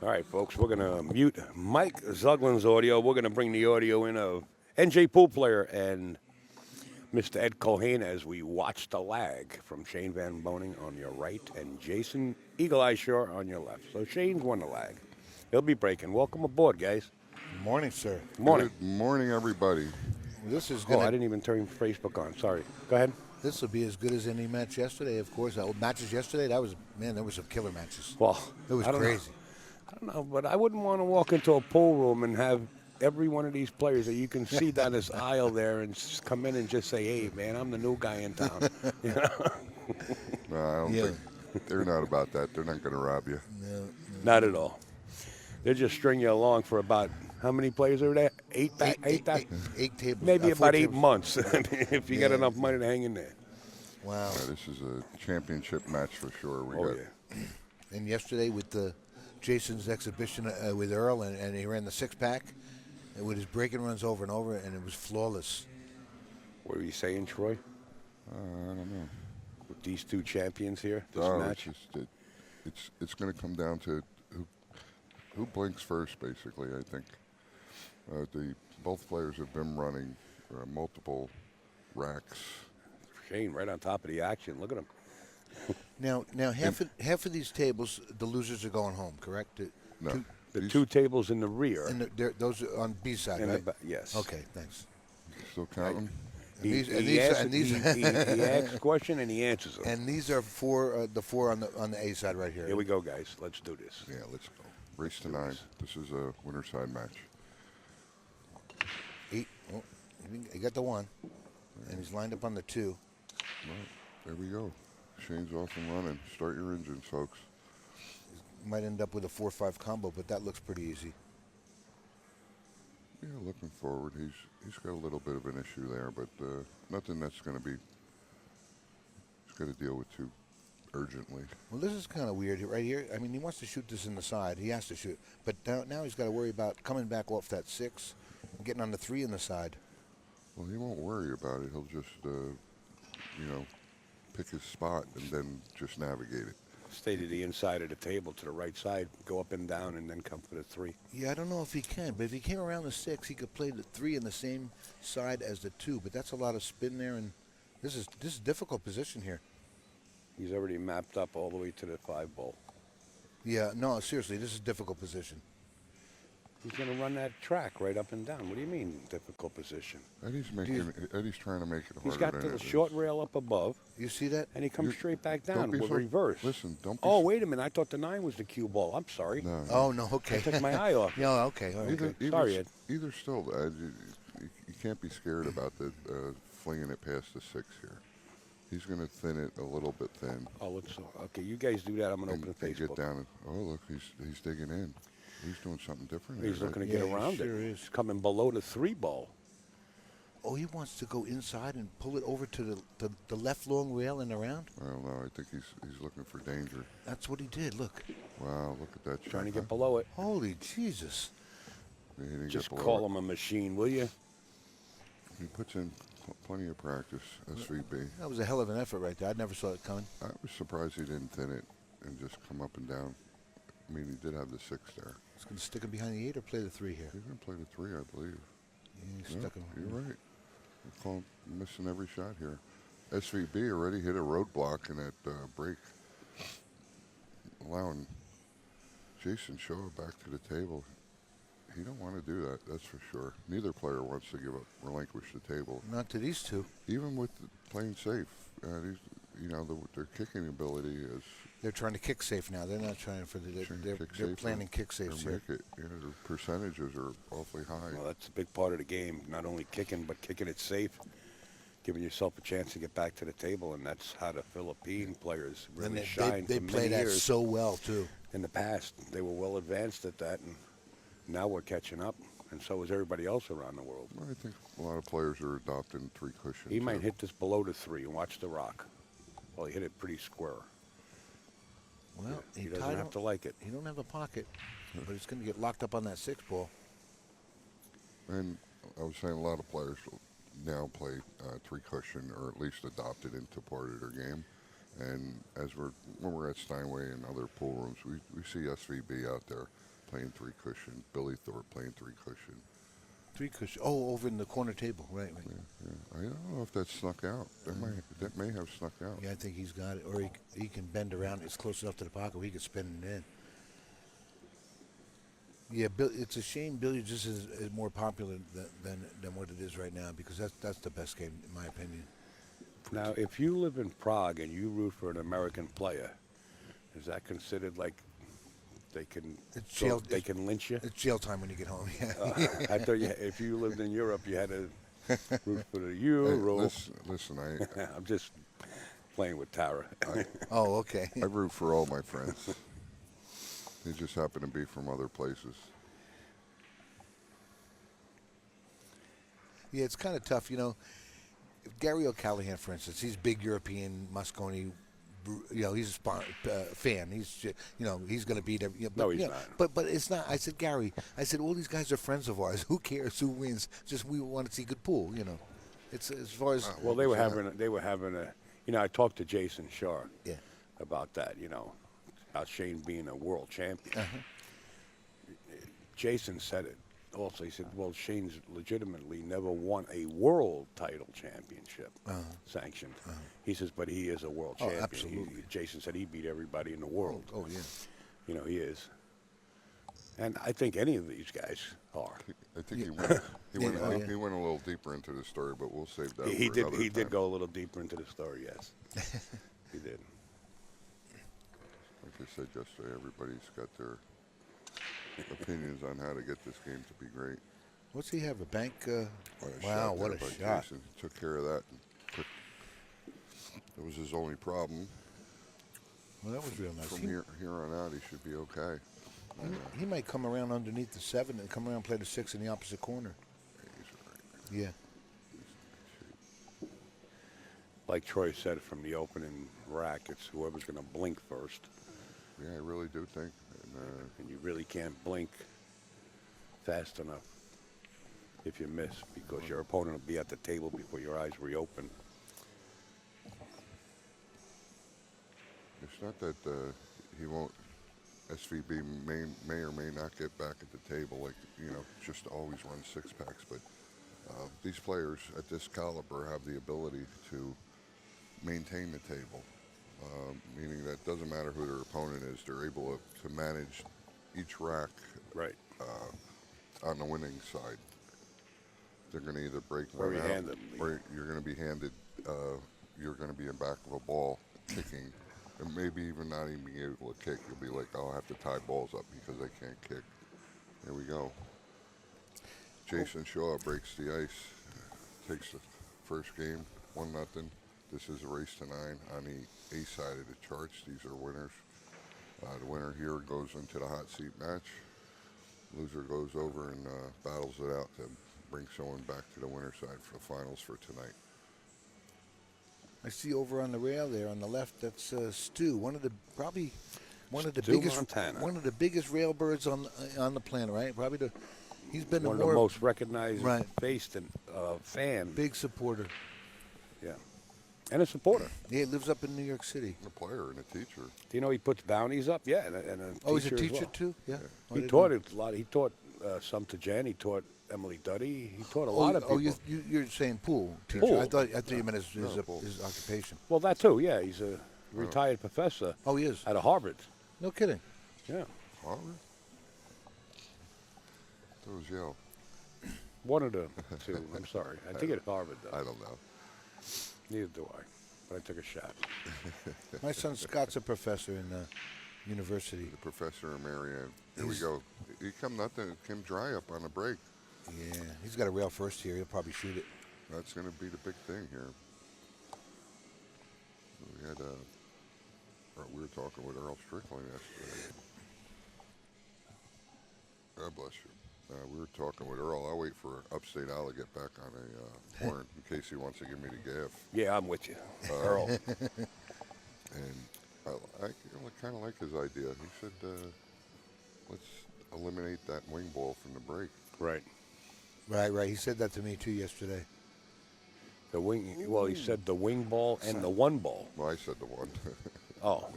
All right, folks, we're going to mute Mike Zuglin's audio. We're going to bring the audio in of NJ Pool player and Mr. Ed Colhane as we watch the lag from Shane Van Boening on your right and Jayson Eagle Eye Shore on your left. So Shane's won the lag. He'll be breaking. Welcome aboard, guys. Good morning, sir. Good morning. Good morning, everybody. This is Oh, I gonna. didn't even turn Facebook on. Sorry. Go ahead. This will be as good as any match yesterday. Of course, matches yesterday. There was some killer matches. Well, It was I don't crazy. I don't know, but I wouldn't want to walk into a pool room and have every one of these players that you can see down this aisle there and just come in and just say, "Hey, man, I'm the new guy in town." You know? No, I don't Yeah. think they're not about that. They're not going to rob you. No, Not at all. They just string you along for about how many players are there? Eight tables. maybe four about 8 tables. months if you got Yeah. enough money to hang in there. Wow. This is a championship match for sure. We Oh got yeah. And yesterday with the Jason's exhibition with Earl, and he ran the six-pack with his breaking runs over and over, and it was flawless. What were you saying, Troy? I don't know. With these two champions here, this Oh, match. it's going to come down to who blinks first, basically. I think both players have been running multiple racks. Shane right on top of the action. Look at him. Now, half of these tables, the losers are going home, correct? No, The these two tables in the rear. And those are on B side, in the right? yes. Okay, thanks. still counting. He, And he, asks, and these, he asks a question and he answers them. and these are the four on the A side right here. Here we go, guys. Let's do this. Yeah, let's go. Race to 9. This is a winner side match. Eight. Oh, he got the one, and he's lined up on the two. Well, there we go. Shane's off and running. Start your engines, folks. Might end up with a 4-5 combo, but that looks pretty easy. Yeah, looking forward. He's got a little bit of an issue there, but nothing that's going to be. He's got to deal with too urgently. Well, this is kind of weird right here. I mean, he wants to shoot this in the side. He has to shoot, but now he's got to worry about coming back off that 6, and getting on the 3 in the side. Well, he won't worry about it. He'll just, pick his spot and then just navigate it. Stay to the inside of the table, to the right side, go up and down, and then come for the 3. Yeah, I don't know if he can, but if he came around the 6, he could play the 3 in the same side as the 2. But that's a lot of spin there, and this is a difficult position here. He's already mapped up all the way to the 5 ball. Yeah, no, seriously, this is a difficult position. He's going to run that track right up and down. What do you mean, difficult position? Eddie's trying to make it harder. He's got than the it short is. rail up above, You see that? and he comes You- straight back don't down be with so- reverse. Listen, don't be. Oh, wait a minute. I thought the 9 was the cue ball. I'm sorry. No, Oh no, I okay. took my eye off. Yeah, okay. All right. Either- Sorry, Ed. Either still, you can't be scared about the flinging it past the 6 here. He's going to thin it a little bit thin. Oh, let's. Okay, you guys do that. I'm going to And, open and get Facebook. down. Oh, look, he's digging in. He's doing something different. He's there, looking to right? get Yeah, he around sure it. is. He's coming below the 3 ball. Oh, he wants to go inside and pull it over to the left long rail and around. I don't know. I think he's looking for danger. That's what he did. Look. Wow, look at that shot. Trying to huh? get below it. Holy Jesus. He didn't Just get below call it. him a machine, will you? He puts in plenty of practice, SVB. That was a hell of an effort right there. I never saw it coming. I was surprised he didn't thin it and just come up and down. I mean, he did have the 6 there. He's going to stick him behind the 8 or play the 3 here. He's going to play the 3, I believe. Yeah, he Yeah, stuck him. you're right. I call him missing every shot here. SVB already hit a roadblock in that break, allowing Jayson Shaw back to the table. He don't want to do that, that's for sure. Neither player wants to relinquish the table. Not to these two. Even with playing safe, their kicking ability is They're trying to kick safe now. They're not trying for the. trying to They're, kick they're safe planning or- kick or safes here. make it. Yeah, their percentages are awfully high. Well, that's a big part of the game. Not only kicking, but kicking it safe, giving yourself a chance to get back to the table, and that's how the Philippine players And really shine. they for play many that years. so well too. In the past, they were well advanced at that, and now we're catching up, and so is everybody else around the world. Well, I think a lot of players are adopting 3 cushions. He might hit this below the 3 and watch the rock. Well, he hit it pretty square. Well, He he doesn't tied have him. to like it. He don't have a pocket, but he's going to get locked up on that 6 ball. And I was saying a lot of players now play 3 cushion, or at least adopt it into part of their game. And when we're at Steinway and other pool rooms, we see SVB out there. playing 3 cushion. Billy Thorpe playing 3 cushion. 3 cushion. Oh, over in the corner table. Right. Yeah. I don't know if that snuck out. That may have snuck out. Yeah, I think he's got it. Or he can bend around. It's close enough to the pocket where he can spin it in. Yeah, it's a shame billiards just is more popular than what it is right now, because that's the best game in my opinion. Now, if you live in Prague and you root for an American player, is that considered like they can lynch you? It's jail time when you get home. Yeah. I thought if you lived in Europe, you had to root for the Euro. Listen, I'm just playing with Tara. Oh, okay. I root for all my friends. They just happen to be from other places. Yeah, it's kind of tough, If Gary O'Callaghan, for instance, he's big European Mosconi. He's a fan. He's going to beat every. No, he's not. But it's not. I said, Gary. I said, all these guys are friends of ours. Who cares who wins? Just we want to see good pool. It's as far as. Well, they were having a. I talked to Jayson Shaw. Yeah. About that. About Shane being a world champion. Jayson said it. Also, he said, "Well, Shane's legitimately never won a world title championship sanctioned." He says, "But he is a world champion." Absolutely. Jayson said he beat everybody in the world. Oh yeah. He is. And I think any of these guys are. I think he went a little deeper into the story, but we'll save that. He for did. another He time. did go a little deeper into the story. Yes, he did. Like I said yesterday, everybody's got their opinions on how to get this game to be great. What's he have? A bank? Wow, what a shot! Jayson took care of that. That was his only problem. Well, that was real nice. From here on out, he should be okay. He might come around underneath the 7 and come around and play the 6 in the opposite corner. Yeah. Like Troy said from the opening rack, it's whoever's going to blink first. Yeah, I really do think. And you really can't blink fast enough if you miss, because your opponent will be at the table before your eyes reopen. It's not that he won't. SVB may or may not get back at the table, like just always run 6-packs. But these players at this caliber have the ability to maintain the table. Meaning that doesn't matter who their opponent is, they're able to manage each rack Right. On the winning side. They're going to either break Or one you out, hand them. or you're going to be handed, you're going to be in back of a ball kicking, and maybe even not even being able to kick. You'll be like, oh, I have to tie balls up because I can't kick. Here we go. Jayson Shaw breaks the ice, takes the first game, 1-0. This is a race to 9 on the A side of the charts. These are winners. The winner here goes into the hot seat match. Loser goes over and battles it out to bring someone back to the winner's side for the finals for tonight. I see over on the rail there on the left. That's Stu, one of the Stu biggest Montana. one of the biggest railbirds on the planet, right? Probably he's been One of the most recognized faced and fan. Big supporter. Yeah. And a supporter. Yeah, he lives up in New York City. A player and a teacher. Do you know he puts bounties up? Yeah, and a Oh, he's a teacher as teacher well. too? Yeah. He taught it a lot. He taught some to Jen. He taught Emily Duddy. He taught a lot of people. Oh, you're saying pool teacher. Pool. I thought you meant his occupation. Well, that too. Yeah, he's a retired professor. Oh, he is. Out of Harvard. No kidding. Yeah. Harvard? That was Yale. One of the two. I'm sorry. I think it's Harvard though. I don't know. Neither do I. But I took a shot. My son Scott's a professor in university. The professor of Marianne. Here we go. He come nothing. Came dry up on the break. Yeah, he's got a rail first here. He'll probably shoot it. That's going to be the big thing here. We had we were talking with Earl Strickland yesterday. God bless you. We were talking with Earl. I'll wait for Upstate Al to get back on a horn in case he wants to give me the gaff. Yeah, I'm with you, Earl. And I kind of like his idea. He said, let's eliminate that wing ball from the break. Right. Right. He said that to me too yesterday. The wing. Well, he said the wing ball and the one ball. Well, I said the one. Oh.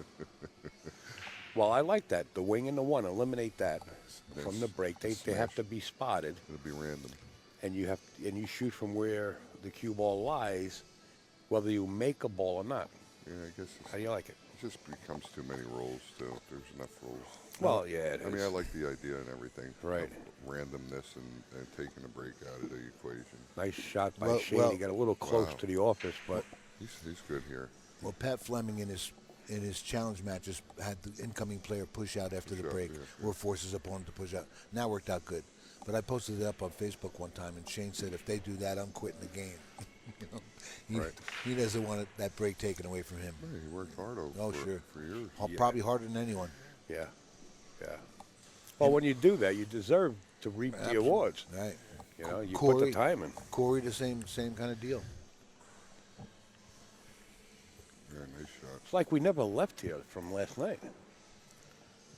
Well, I like that. The wing and the one, eliminate that from the break. They have Smash. to be spotted, It'll be random. and you shoot from where the cue ball lies, whether you make a ball or not. Yeah, I guess How do you like it? it just becomes too many rolls too. If there's enough rolls. Well, yeah, it I mean, is. I like the idea and everything. Right. Of randomness and taking a break out of the equation. Nice shot by Well- Shane. well- He got a little close Wow. to the office, but He's good here. Well, Pat Fleming in his challenge matches had the incoming player push out after the Push out, break, yeah, or forces opponent to push out. Now worked out good. But I posted it up on Facebook one time, and Shane said, if they do that, I'm quitting the game. You know, Right. he doesn't want that break taken away from him. Hey, he worked hard Oh, for sure. years. Yeah. Probably harder than anyone. yeah, yeah. Well, when you do that, you deserve to reap the Absolutely. awards. Right. You know, you put Corey- the time in. Corey, the same kind of deal. Yeah, nice shot. It's like we never left here from last night.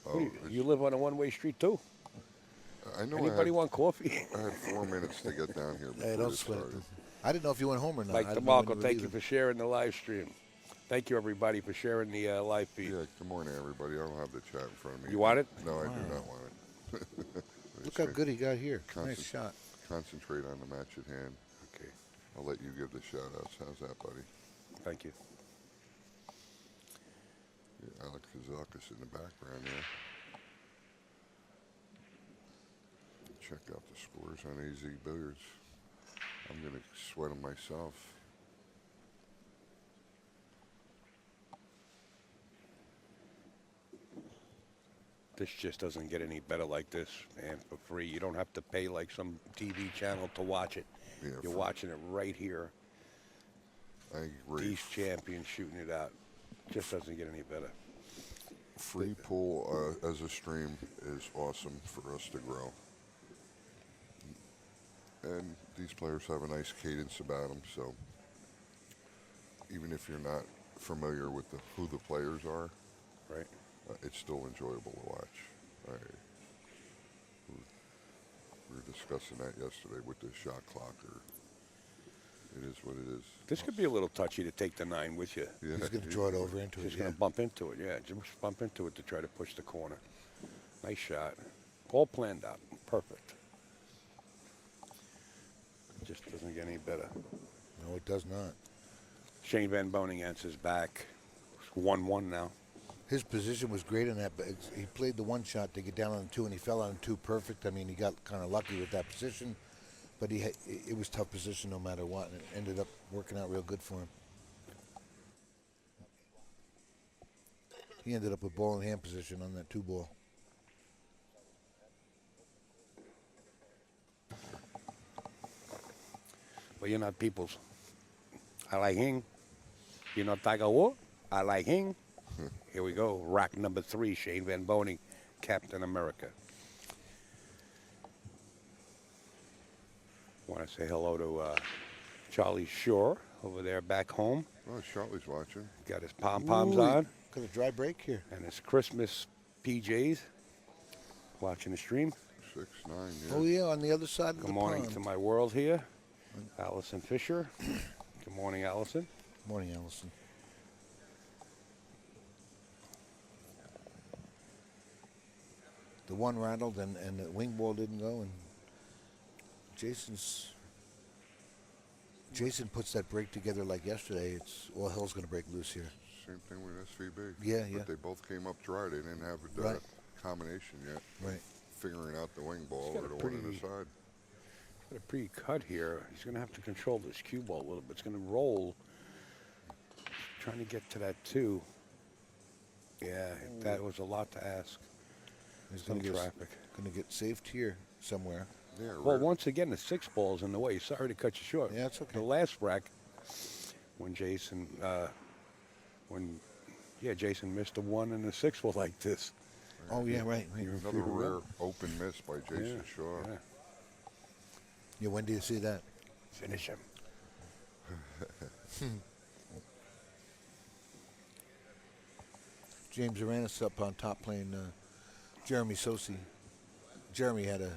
Oh, You live on a one-way street too. I know. Anybody want coffee? I had 4 minutes to get down here before Hey, don't this sweat. started. I didn't know if you went home or not. Mike I didn't know when DeMarco, were thank you leaving. for sharing the live stream. Thank you, everybody, for sharing the live feed. Yeah, good morning, everybody. I don't have the chat in front of me. You want it? No, I do not want it. Look how good he got here. Constant- Nice shot. Concentrate on the match at hand. Okay, I'll let you give the shout outs. How's that, buddy? thank you. Yeah, Alex Kazakis in the background there. Check out the scores on AZ Billiards. I'm going to sweat them myself. This just doesn't get any better like this, and for free. You don't have to pay like some TV channel to watch it. Yeah, You're for- watching it right here. I agree. These champions shooting it out. Just doesn't get any better. Free pool as a stream is awesome for us to grow. And these players have a nice cadence about them, so even if you're not familiar with who the players are, Right? it's still enjoyable to watch. We were discussing that yesterday with the shot clock. It is what it is. This could be a little touchy to take the 9 with you. Yeah, He's going to draw it over into it. Just Yeah. going to bump into it, yeah. Just bump into it to try to push the corner. Nice shot. All planned out. Perfect. Just doesn't get any better. No, it does not. Shane Van Boening answers back. 1-1 now. His position was great in that, but he played the one shot to get down on the 2, and he fell on the 2 perfect. I mean, he got kind of lucky with that position, but it was tough position no matter what, and it ended up working out real good for him. He ended up with ball in hand position on that 2 ball. But you're not people's. I like him. You're not Tiger Woods. I like him. Here we go. Rack number 3, Shane Van Boening, Captain America. Want to say hello to Charlie Shore over there back home. Oh, Charlie's watching. Got his pom-poms Ooh, on got a dry break here. and his Christmas PJs. Watching the stream. 6-9, yeah. Oh, yeah, on the other side of Good the morning pond. to my world here. Allison Fisher. Good morning, Allison. Morning, Allison. The one rattled and the wing ball didn't go, and Jayson puts that break together like yesterday. It's all hell's gonna break loose here. Same thing with SVB. Yeah, yeah. But they both came up dry. They didn't have that Right. combination yet. Right. Figuring out the wing ball got or a the one in the pretty- side. Got a pre-cut here. He's going to have to control this cue ball a little bit. It's going to roll. Trying to get to that 2. Yeah, that was a lot to ask. He's Some gonna traffic. gonna get saved here somewhere. Yeah, Well, rare. once again, the 6 ball's in the way. Sorry to cut you short. Yeah, it's okay. The last rack, when Jayson, Jayson missed a 1 and a 6 ball like this. Oh yeah, right. Another rare open miss by Jason Shaw. Yeah. Yeah, when do you see that? Finish him. James Aranis up on top playing Jeremy Sosi. Jeremy had a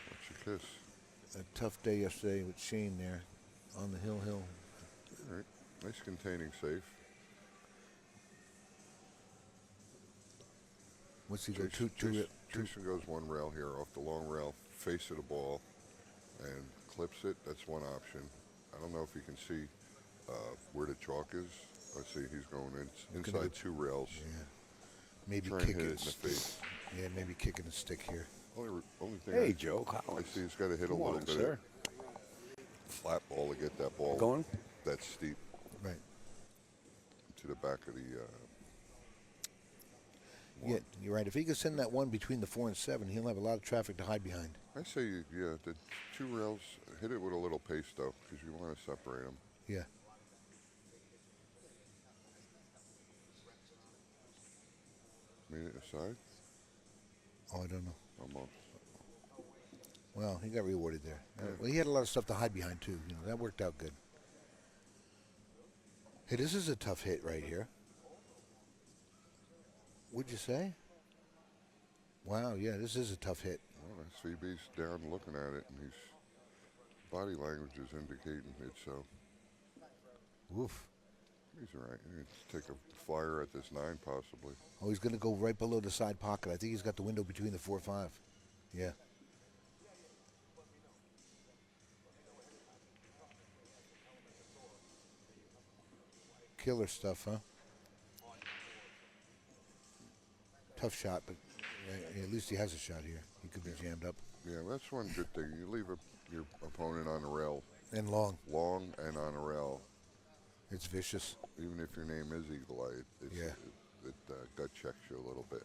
What's your kiss? tough day yesterday with Shane there on the hill. All right. Nice containing safe. What's he go? Jason, Two. Jason goes one rail here off the long rail, face of the ball, and clips it. That's one option. I don't know if you can see where the chalk is. Let's see, he's going inside two rails. Yeah. Maybe Try and kicking hit it in the face. Yeah, maybe kicking the stick here. Only thing Hey, Joe I Collins. see he's got to hit a Come little on, bit sir. of flat ball to get that ball Going? that steep Right. to the back of the. Yeah, you're right. If he could send that one between the 4 and 7, he'll have a lot of traffic to hide behind. I say, yeah, the two rails, hit it with a little pace though, because you want to separate them. Yeah. Made it aside, Oh, I don't know. almost. Well, he got rewarded there. Yeah. Well, he had a lot of stuff to hide behind too. You know, that worked out good. Hey, this is a tough hit right here. Would you say? Wow, yeah, this is a tough hit. Well, CB's down looking at it, and his body language is indicating it. So Woof. he's all right. He'll take a flyer at this 9 possibly. Oh, he's going to go right below the side pocket. I think he's got the window between the 4-5. Yeah. Killer stuff, huh? Tough shot, but at least he has a shot here. He could be jammed up. Yeah, that's one good thing. You leave your opponent on the rail And long. long and on a rail, It's vicious. even if your name is Eagle Eye, Yeah. it gut checks you a little bit.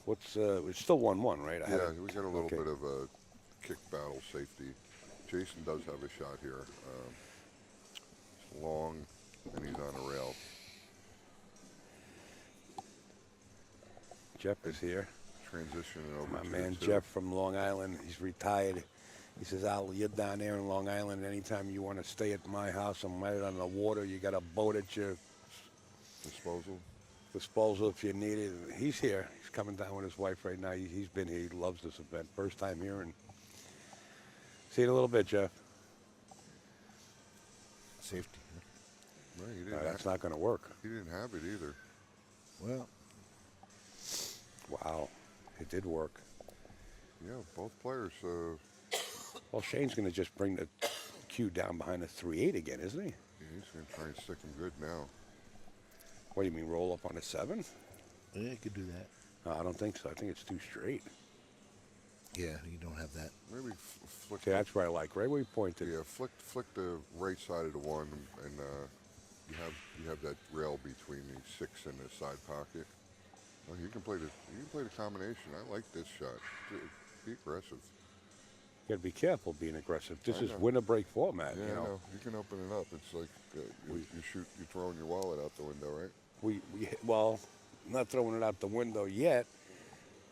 It's still 1-1, right? Yeah, we got a little Okay. bit of a kick battle safety. Jason does have a shot here. It's long, and he's on a rail. Jeff is here. Transitioning over My to man the two. Jeff from Long Island. He's retired. He says, Al, you're down there in Long Island. Anytime you want to stay at my house, I'm right on the water. You got a boat at your Disposal. disposal if you need it. He's here. He's coming down with his wife right now. He's been here. He loves this event. First time here. And see you in a little bit, Jeff. Safety. Right, That's not going to work. he didn't have it either. Well, Wow. It did work. Yeah, both players. Well, Shane's going to just bring the cue down behind the 3-8 again, isn't he? He's going to try and stick him good now. What do you mean, roll up on a 7? yeah, he could do that. No, I don't think so. I think it's too straight. Yeah, you don't have that. Maybe flick. See, that's where I like. Right where you pointed. Yeah, flick the right side of the one, and you have that rail between the 6 and the side pocket. Oh, you can play the combination. I like this shot. Be aggressive. You got to be careful being aggressive. This I is know. winner break format. Yeah, you I know. know. You can open it up. It's like you're throwing your wallet out the window, right? Well, not throwing it out the window yet,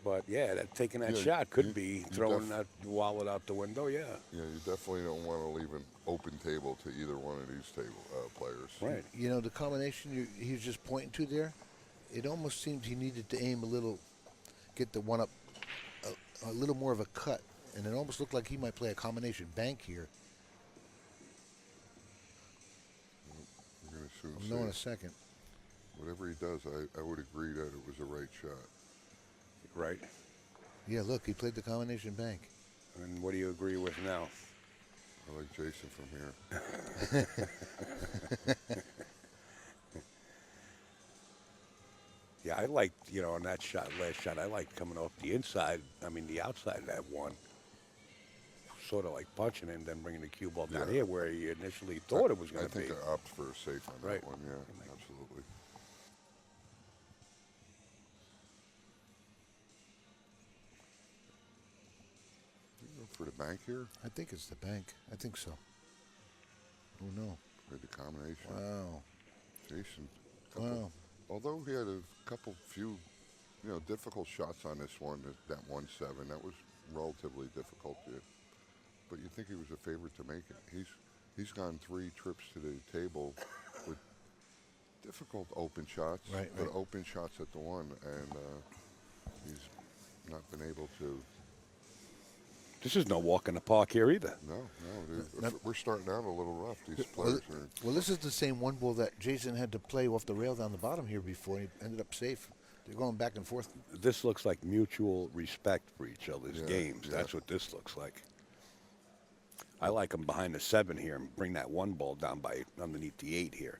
but yeah, taking that Yeah, shot could you- be you throwing that wallet out the window. Yeah. Yeah, you definitely don't want to leave an open table to either one of these players. Right. You know, the combination he was just pointing to there, it almost seemed he needed to aim a little, get the one up a little more of a cut. And it almost looked like he might play a combination bank here. We're going to soon I'll know in a see. second. Whatever he does, I would agree that it was the right shot. Right. Yeah, look, he played the combination bank. And what do you agree with now? I like Jayson from here. Yeah, I liked, on that last shot, I liked coming off the outside of that one. Sort of like punching it and then bringing the cue ball down Yeah. here where you initially thought it was going I to be. think I opt for a safe on Right. that one. Yeah, absolutely. You go for the bank here. I think it's the bank. I think so. Oh, no. With the combination. Wow. Jason. Wow. Although he had a few, difficult shots on this one, that 1-7, that was relatively difficult. But you think he was a favorite to make it. He's gone 3 trips to the table with difficult open shots, Right, but right. open shots at the one, and he's not been able to This is no walk in the park here either. No, Not- we're starting out a little rough. These Well, players are. well, this is the same one ball that Jayson had to play off the rail down the bottom here before, and he ended up safe. They're going back and forth. This looks like mutual respect for each other's Yeah, games. yeah. That's what this looks like. I like them behind the 7 here and bring that 1 ball down by underneath the 8 here.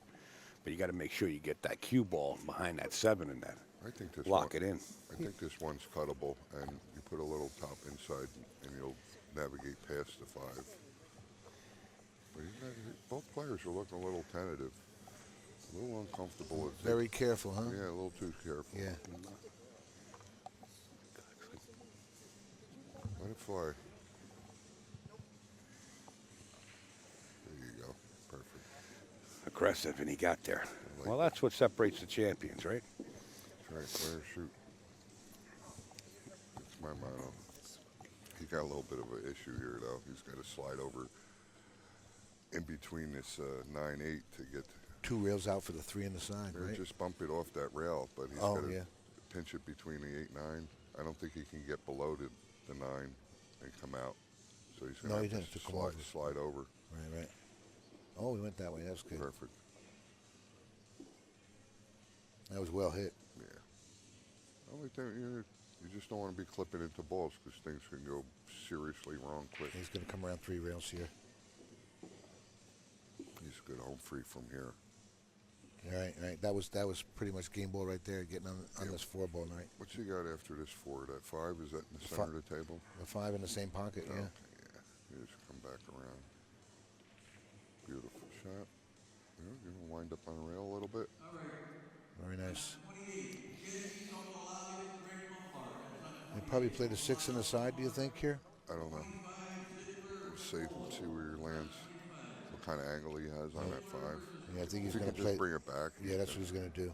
But you got to make sure you get that cue ball behind that 7 and that I think this lock one, it in. I think this one's cuttable, and you put a little top inside, and you'll navigate past the 5. But both players are looking a little tentative, a little uncomfortable. Very careful, huh? Yeah, a little too careful. Yeah. Let it fly. There you go. Perfect. Aggressive, and he got there. like Well, that's what separates the champions, right? That's right. Player shoot. That's my motto. He got a little bit of an issue here, though. He's got to slide over in between this 9-8 to get. 2 rails out for the 3 on the side, Or right? just bump it off that rail, but he's Oh, got to yeah. pinch it between the 8-9. I don't think he can get below the 9 and come out. So he's No, going he to didn't. have To to come over. slide over. Right, right. Oh, we went that way. That's good. Perfect. That was well hit. Yeah. I like that. You just don't want to be clipping into balls because things can go seriously wrong quick. He's going to come around 3 rails here. He's a good home free from here. Right, right. That was pretty much game ball right there, getting on this 4 ball, right? What's he got after this 4? That 5? Is that in the Fi- center of the table? The 5 in the same pocket, yeah. Okay, yeah. You just come back around. Beautiful shot. Yeah, you're going to wind up on the rail a little bit. Very nice. They probably played a 6 on the side, do you think, here? I don't know. We'll see where he lands. What kind of angle he has on that 5. Yeah, I think If he's he going can to play. just bring it back. Yeah, that's what he's going to do.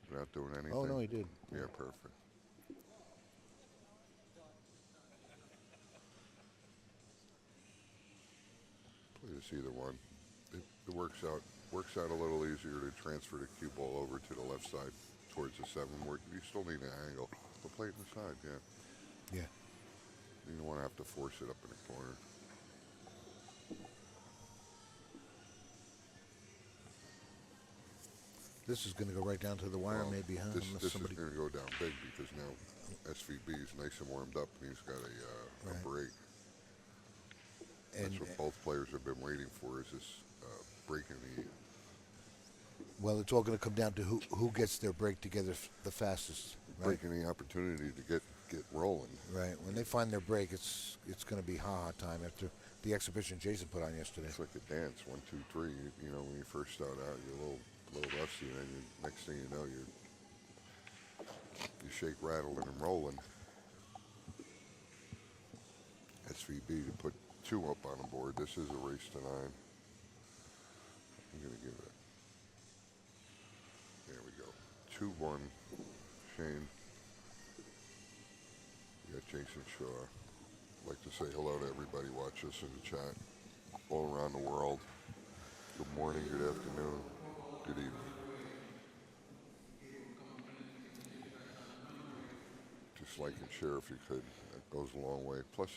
Without doing anything. Oh, no, he did. Yeah, perfect. Play this either one. It works out a little easier to transfer the cue ball over to the left side towards the 7 where you still need an angle. But play it inside, yeah. Yeah. You don't want to have to force it up in the corner. This is going to go right down to the wire, Well, maybe, huh? This Unless is somebody. going to go down big because now SVB is nice and warmed up and he's got a Right. break. And, That's what both players have been waiting for is this break in the. well, it's all going to come down to who gets their break together the fastest, right? Breaking the opportunity to get rolling. Right. When they find their break, it's going to be ha-ha time after the exhibition Jayson put on yesterday. It's like a dance, 1, 2, 3. You know, when you first start out, you're a little rusty, and then next thing you know, you shake, rattling, and rolling. SVB to put 2 up on the board. This is a race to 9. I'm gonna give it. There we go. 2-1. Shane. We got Jason Shaw. I'd like to say hello to everybody watching us in the chat all around the world. Good morning, good afternoon, good evening. Just like and share if you could. That goes a long way. Plus,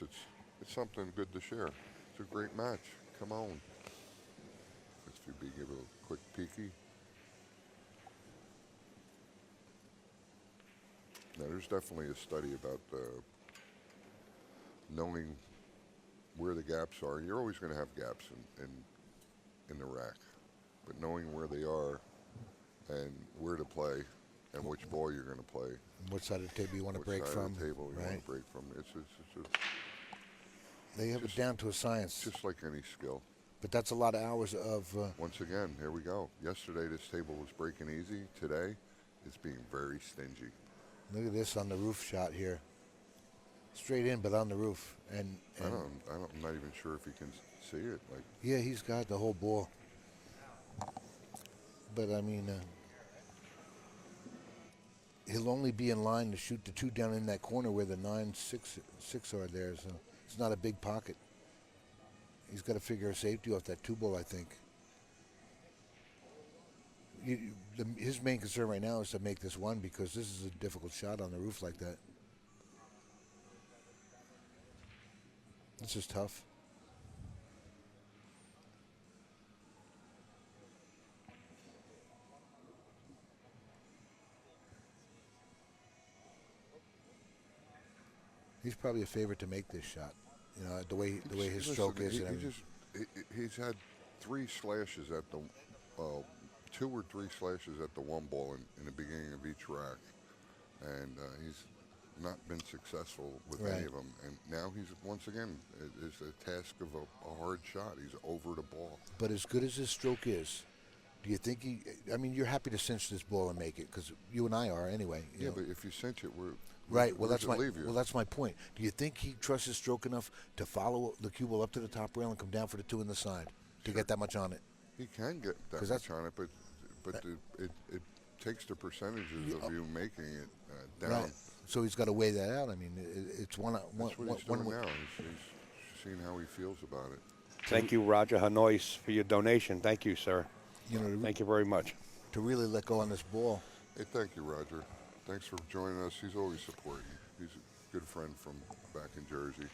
it's something good to share. It's a great match. Come on. SVB, give it a quick peeky. Now, there's definitely a study about knowing where the gaps are. You're always going to have gaps in the rack, but knowing where they are and where to play and which ball you're going to play, What side of the table you want to which break side from, of the table you right? want to break from. They have it down to a science. Just like any skill. But that's a lot of hours of. Once again, here we go. Yesterday, this table was breaking easy. Today, it's being very stingy. Look at this on the roof shot here. Straight in, but on the roof, and I'm not even sure if you can see it. Like, yeah, he's got the whole ball. But I mean, he'll only be in line to shoot the 2 down in that corner where the 9-6 are there. So it's not a big pocket. He's got to figure a safety off that 2 ball, I think. His main concern right now is to make this 1 because this is a difficult shot on the roof like that. This is tough. He's probably a favorite to make this shot. You know, the way his stroke is. And everything. He's had 3 slashes at the 2 or 3 slashes at the one ball in the beginning of each rack, and he's not been successful with any of them. And now he's once again it's a task of a hard shot. He's over the ball. But as good as his stroke is, do you think he? I mean, you're happy to cinch this ball and make it because you and I are anyway. Yeah, but if you cinch it, right. Well, where does it leave you? that's my point. Do you think he trusts his stroke enough to follow the cue ball up to the top rail and come down for the 2 in the side to get that much on it? He can get that much on it, but it takes the percentages of you making it down. Right. So he's got to weigh that out. I mean, it's one. That's what he's doing now. He's seeing how he feels about it. Thank you, Roger Hanois, for your donation. Thank you, sir. You know, Thank you very much. to really let go on this ball. Hey, thank you, Roger. Thanks for joining us. He's always supporting. He's a good friend from back in Jersey.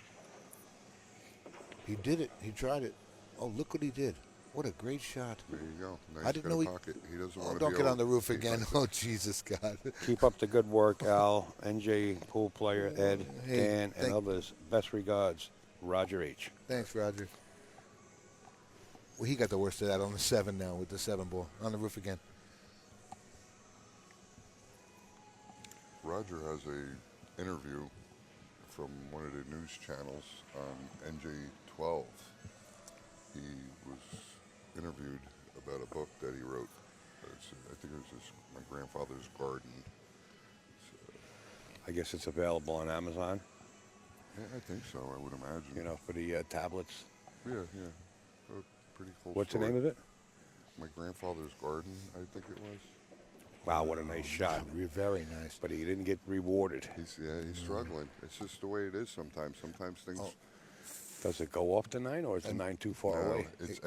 He did it. He tried it. Oh, look what he did. What a great shot. There you go. Nice I didn't know he. pocket. He doesn't Oh, want to don't be get able- on the roof again. Oh, Jesus, God. Keep up the good work, Al, NJ pool player, Ed, Hey, Dan, and others. Best regards, Roger H. Thanks, Roger. Well, he got the worst of that on the 7 now with the 7 ball. On the roof again. Roger has a interview from one of the news channels on NJ12. He was interviewed about a book that he wrote. I think it was my grandfather's garden. I guess it's available on Amazon, Yeah, I think so. I would imagine. you know, for the tablets. Yeah. Pretty cool. What's story. the name of it? My grandfather's garden, I think it was. Wow, what a nice shot. Very nice. But he didn't get rewarded. He's struggling. It's just the way it is sometimes. Sometimes things. Does it go off the 9, or is the 9 too far No, away? it's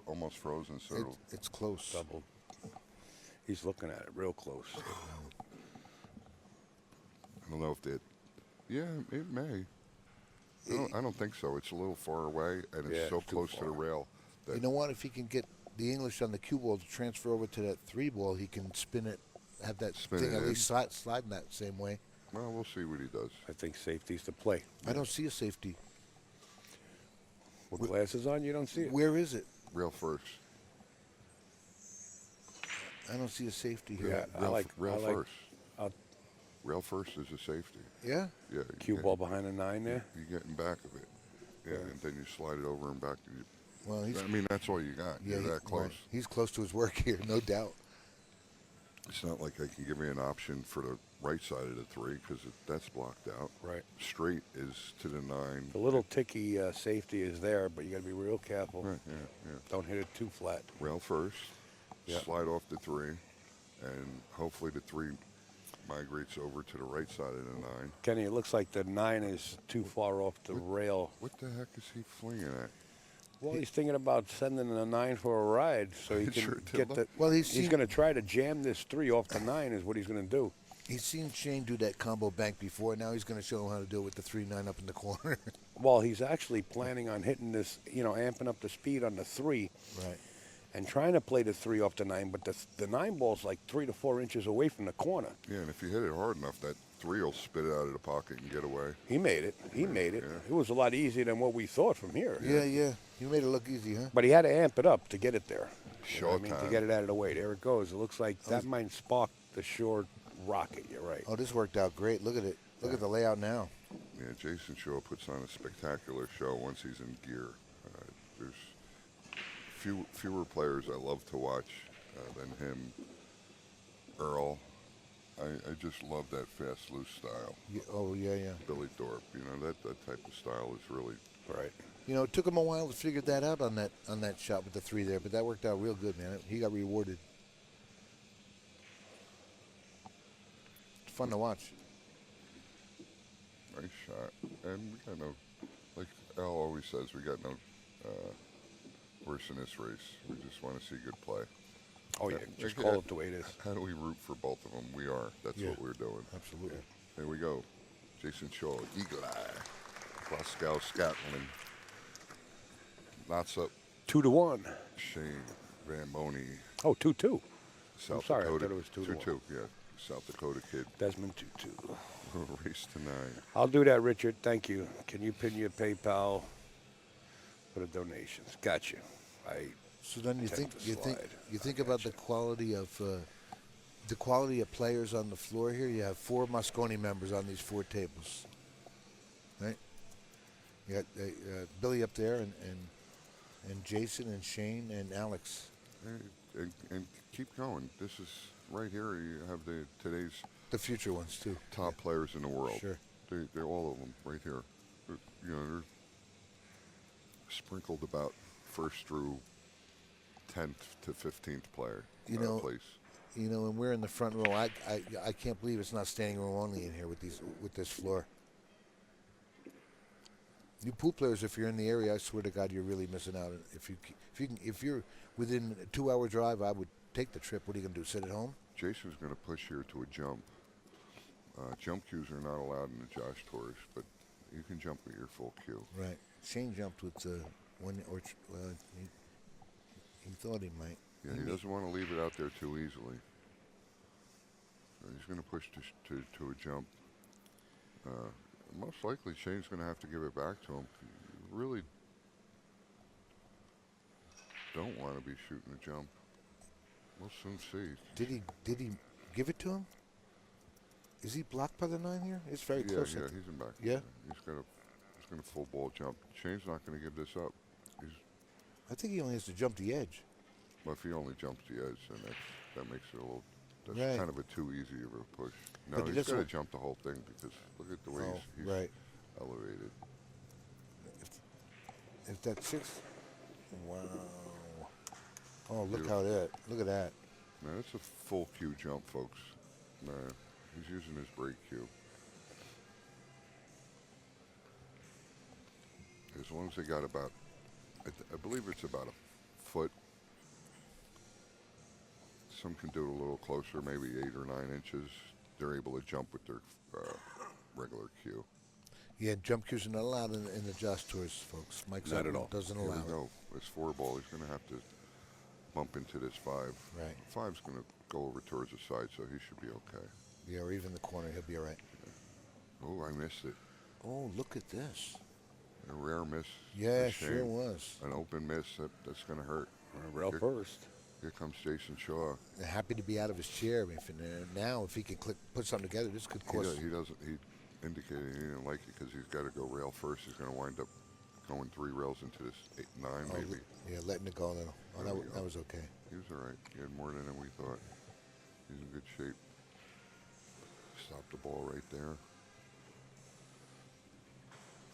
almost frozen, so It's close. Double. He's looking at it real close. I don't know if that. Yeah, it may. I don't think so. It's a little far away, and it's Yeah, so it's too close to the far. rail. That You know what? If he can get the English on the cue ball to transfer over to that 3 ball, he can spin it, have that Spin thing it at in. least slide in that same way. Well, we'll see what he does. I think safety's the play. I don't see a safety. With glasses on, you don't see it. Where is it? Rail first. I don't see a safety Yeah, here. I like rail I like first. uh, Rail first is a safety. Yeah? Yeah. cue ball behind the 9 there. You get in back of it. Yeah, and then you slide it over and back. Well, he's I mean, that's all you got. You're that close. right. He's close to his work here, no doubt. It's not like they can give me an option for the right side of the 3 because that's blocked out. Right. Straight is to the 9. The little ticky safety is there, but you got to be real careful. Right, yeah. Don't hit it too flat. Rail first, Yeah. slide off the 3, and hopefully the 3 migrates over to the right side of the 9. Kenny, it looks like the 9 is too far off the rail. What the heck is he flinging at? Well, he's thinking about sending the 9 for a ride so he It can sure did get look- the. Well, he's going to try to jam this 3 off the 9 is what he's going to do. He's seen Shane do that combo bank before. Now he's going to show him how to do it with the 3-9 up in the corner. Well, he's actually planning on hitting this, amping up the speed on the 3 Right. and trying to play the 3 off the 9, but the 9 ball's like 3 to 4 inches away from the corner. Yeah, and if you hit it hard enough, that 3 will spit it out of the pocket and get away. He made it. He made it. Yeah. It was a lot easier than what we thought from here. Yeah. You made it look easy, huh? But he had to amp it up to get it there. You know what I mean, to Showtime. get it out of the way. There it goes. It looks like that might spark the short rocket. You're right. Oh, this worked out great. Look at it. Look at the layout now. Yeah, Jayson Shaw puts on a spectacular show once he's in gear. There's fewer players I love to watch than him. Earl, I just love that fast, loose style. Yeah. Billy Thorpe, that type of style is really. Right. You know, it took him a while to figure that out on that shot with the 3 there, but that worked out real good, man. He got rewarded. It's fun to watch. Nice shot. And we got no, like Al always says, we got no horse in this race. We just want to see good play. Oh, yeah. Yeah, Just yeah. call it the way it is. How do we root for both of them? We are. That's Yeah. what we're doing. Absolutely. There we go. Jayson Shaw, Eagle Eye. Glasgow, Scotland. Lots up 2-1. Shane Van Boney, Oh, 2-2. South sorry, I Dakota. thought it was 2-1. 2-2, yeah. South Dakota kid. Desmond 2-2. Race to 9. I'll do that, Richard. Thank you. Can you pin your PayPal for the donations? Got you. So then you Tend think to you think slide. you think about the quality of players on the floor here. You have 4 Moscone members on these 4 tables, right? You got Billy up there, and Jayson and Shane and Alex. And keep going. This is right here. You have today's The future ones too. top players in the world. Sure. They're all of them right here. They're sprinkled about first through 10th to 15th player place. And we're in the front row. I can't believe it's not standing room only in here with this floor. You pool players, if you're in the area, I swear to God, you're really missing out. If you're within a 2-hour drive, I would take the trip. What are you gonna do? Sit at home? Jayson's going to push here to a jump. Jump cues are not allowed in the Josh Tours, but you can jump with your full cue. Right. Shane jumped with one, or he thought he might. Yeah, he doesn't want to leave it out there too easily. So he's going to push to a jump. Most likely, Shane's going to have to give it back to him. You really don't want to be shooting a jump. We'll soon see. Did he give it to him? Is he blocked by the 9 here? It's very close. Yeah, he's in back. Yeah? He's going to full ball jump. Shane's not going to give this up. I think he only has to jump the edge. Well, if he only jumps the edge, then that makes it a little. That's Right. kind of a too easy of a push. No, But he's this got to one- jump the whole thing because look at the way he's right. elevated. If that's 6, wow. Oh, look at that. Now that's a full cue jump, folks. He's using his break cue. As long as they got about, I believe it's about a foot. Some can do it a little closer, maybe 8 or 9 inches. They're able to jump with their regular cue. Yeah, jump cues are not allowed in the Josh Tours, folks. Mike Not at Zuckerman all. doesn't Here allow we it. go. This 4-ball, he's going to have to bump into this 5. Right. 5's going to go over towards the side, so he should be okay. Yeah, or even the corner, he'll be all right. Oh, I missed it. Oh, look at this. A rare miss. Yeah, for sure Shane. was. An open miss, that's going to hurt. Rail Here- first. Here comes Jayson Shaw. Happy to be out of his chair. Now, if he can put something together, this could cost. He indicated he didn't like it because he's got to go rail first. He's going to wind up going 3 rails into this 8, 9 Oh, maybe. yeah, letting it go a little. Oh, There we go. that was okay. He was all right. He had more than we thought. He's in good shape. Stop the ball right there.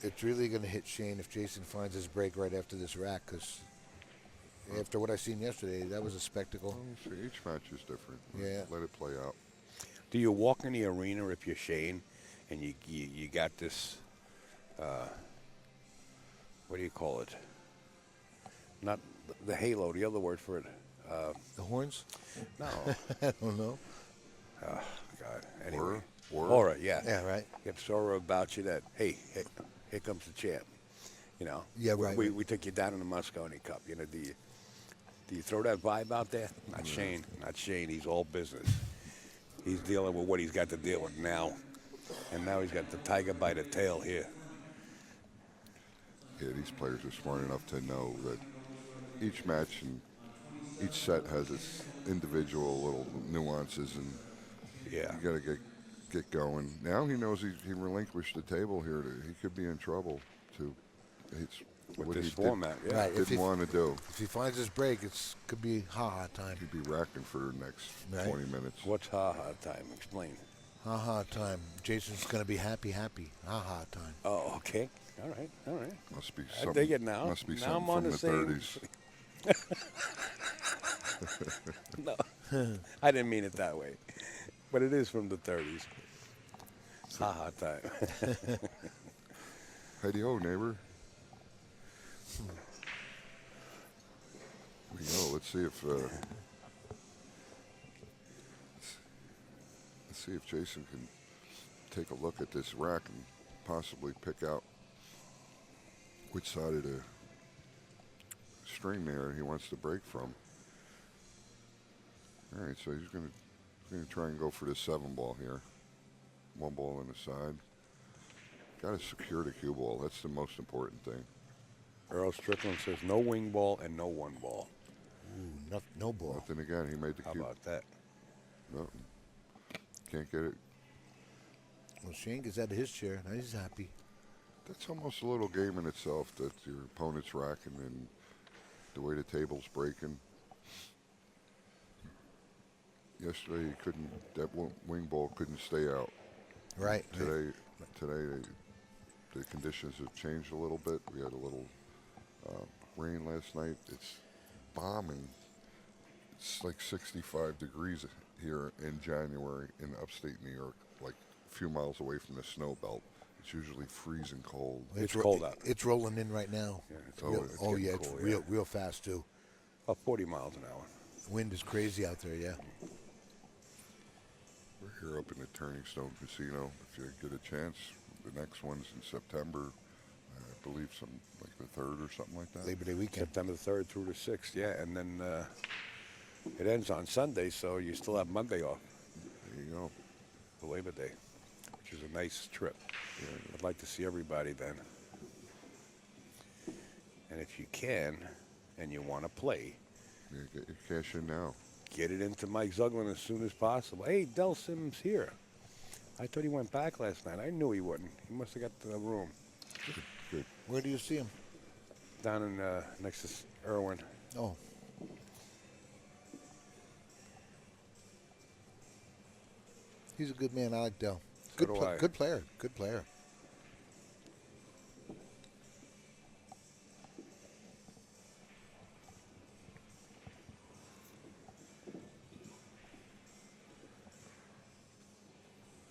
It's really going to hit Shane if Jayson finds his break right after this rack, because after what I seen yesterday, that was a spectacle. Well, see, each match is different. Yeah. Let it play out. Do you walk in the arena if you're Shane and you got this, what do you call it? Not the halo, the other word for it. The horns? No. I don't know. Oh, God. Anyway. Aura? Aura, yeah. Yeah, right. You have this aura about you that, hey, here comes the champ. You know? Yeah, right. We took you down in the Moscone Cup. You know, do you throw that vibe out there? Not Shane. Not Shane. He's all business. He's dealing with what he's got to deal with now. And now he's got the tiger by the tail here. Yeah, these players are smart enough to know that each match and each set has its individual little nuances, and Yeah. you got to get going. Now he knows he relinquished the table here. He could be in trouble too. It's With what this he format, yeah. Right. If didn't want to do. If he finds his break, could be ha-ha time. He'd be racking for the next Right. 20 minutes. What's ha-ha time? Explain. Ha-ha time. Jason's going to be happy. Ha-ha time. Oh, okay. All right. Must be I something. dig it now. Must be Now something I'm on from the the same- 30s. No, I didn't mean it that way. But it is from the 30s. Ha-ha time. Hey, ho, neighbor. We go. Let's see if Jayson can take a look at this rack and possibly pick out which side of the string there he wants to break from. All right, so he's going to try and go for the 7 ball here. 1 ball on the side. Got to secure the cue ball. That's the most important thing. Earl Strickland says no wing ball and no 1 ball. Ooh, no ball. Nothing again. He made the How cue. about that? No, can't get it. Well, Shane gets out of his chair. Now he's happy. That's almost a little game in itself. That your opponent's racking and the way the table's breaking. Yesterday, he couldn't. That wing ball couldn't stay out. Right. Today, the conditions have changed a little bit. We had a little rain last night. It's bombing. It's like 65 degrees here in January in upstate New York, like a few miles away from the snow belt. It's usually freezing cold. It's cold out. It's rolling in right now. Yeah, it's Yeah, it's cold, real fast too. About 40 miles an hour. Wind is crazy out there. Yeah. We're here up in the Turning Stone Casino. If you get a chance, the next one's in September. I believe some like the 3rd or something like that. Labor Day weekend. September 3rd through the 6th, yeah. And then it ends on Sunday, so you still have Monday off There you go. for Labor Day, which is a nice trip. I'd like to see everybody then. And if you can, and you want to play, Yeah, get your cash in now. get it into Mike Zuglin as soon as possible. Hey, Del Sims here. I thought he went back last night. I knew he wouldn't. He must have got the room Good. Where do you see him? down in next to Irwin. Oh. He's a good man. I like Dell. So do I. Good player. Good player.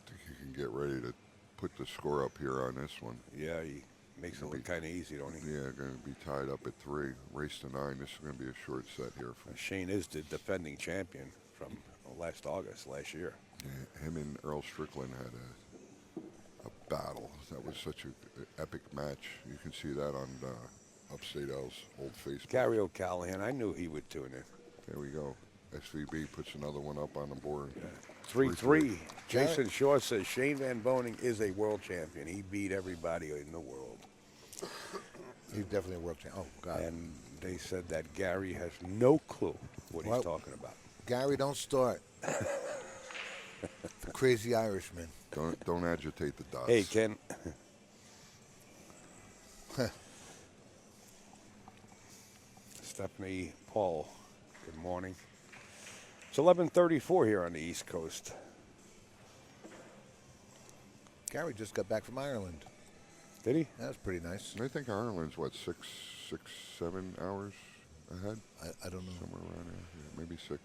I think you can get ready to put the score up here on this one. Yeah, he makes it look kind of easy, don't he? Yeah, going to be tied up at 3. Race to 9. This is going to be a short set here. Shane is the defending champion from last year. Yeah, him and Earl Strickland had a battle. That was such an epic match. You can see that on Upstate L's old Facebook. Gary O'Callahan, I knew he would tune in. There we go. SVB puts another one up on the board. 3-3. Jason Shaw says Shane Van Boening is a world champion. He beat everybody in the world. He's definitely a world champion. Oh, God. And they said that Gary has no clue what he's Well, talking about. Gary, don't start. The crazy Irishman. Don't agitate the dots. Hey, Ken. Stephanie Paul, good morning. It's 11:34 here on the East Coast. Gary just got back from Ireland. Did he? That was pretty nice. I think Ireland's, what, 7 hours ahead? I don't know. Somewhere around there. Yeah, maybe 6.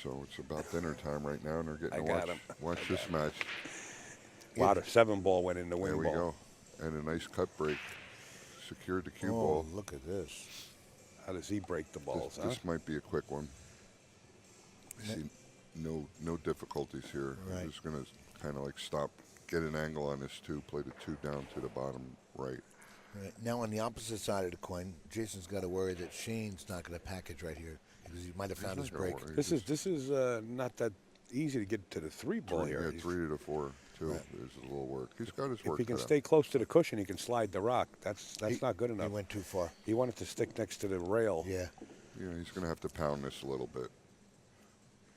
So it's about dinner time right now, and they're getting I to got him. watch this match. Wow, the 7 ball went in the wing There we ball. go. And a nice cut break. Secured the cue Oh, ball. look at this. How does he break the balls, This might be a quick one. I see no difficulties here. Right. I'm just going to kind of like stop, get an angle on this 2, play the 2 down to the bottom right. Right. Now, on the opposite side of the coin, Jason's got to worry that Shane's not going to package right here because he might have found his not gonna break. worry. This is not that easy to get to the 3 ball here. Yeah, He's- 3 to the 4, too. Right. There's a little work. He's got his If work he can cut out. stay close to the cushion, he can slide the rock. That's not good He enough. went too far. He wanted to stick next to the rail. Yeah. Yeah, he's going to have to pound this a little bit.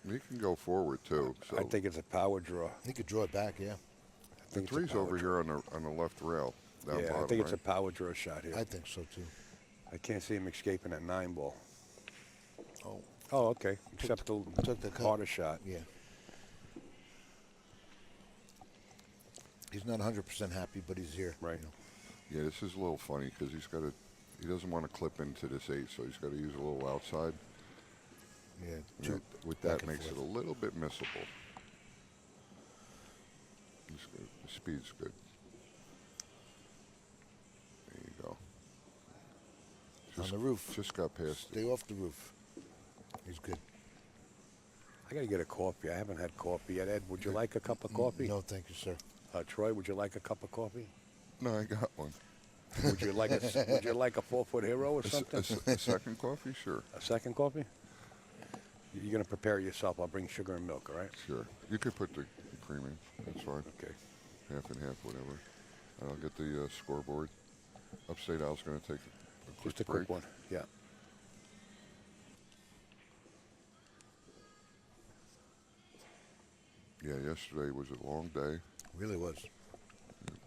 He can go forward, too. So I think it's a power draw. He could draw it back, yeah. I think the 3's over here on the left rail. Down Yeah, bottom, I think it's a right? power draw shot here. I think so, too. I can't see him escaping that 9 ball. Oh, Oh, okay. Except the took the cut. harder shot. yeah. He's not 100% happy, but he's here. Right. Yeah, this is a little funny because he doesn't want to clip into this 8, so he's got to use a little outside. Yeah. And Two, with back that and makes it forth. a little bit missable. It's good. The speed's good. There you go. On the roof. Just got past Stay it. off the roof. He's good. I got to get a coffee. I haven't had coffee yet. Ed, would you like a cup of coffee? No, thank you, sir. Troy, would you like a cup of coffee? No, I got one. Would you like would you like a 4-foot hero or A, s- something? a second coffee? Sure. A second coffee? You're gonna prepare it yourself. I'll bring sugar and milk. All right? Sure. You could put the cream in. That's fine. Okay. Half and half, whatever. And I'll get the scoreboard. Upstate Al's going to take a quick Just a break. quick one. Yeah. Yeah, yesterday was a long day. Really was.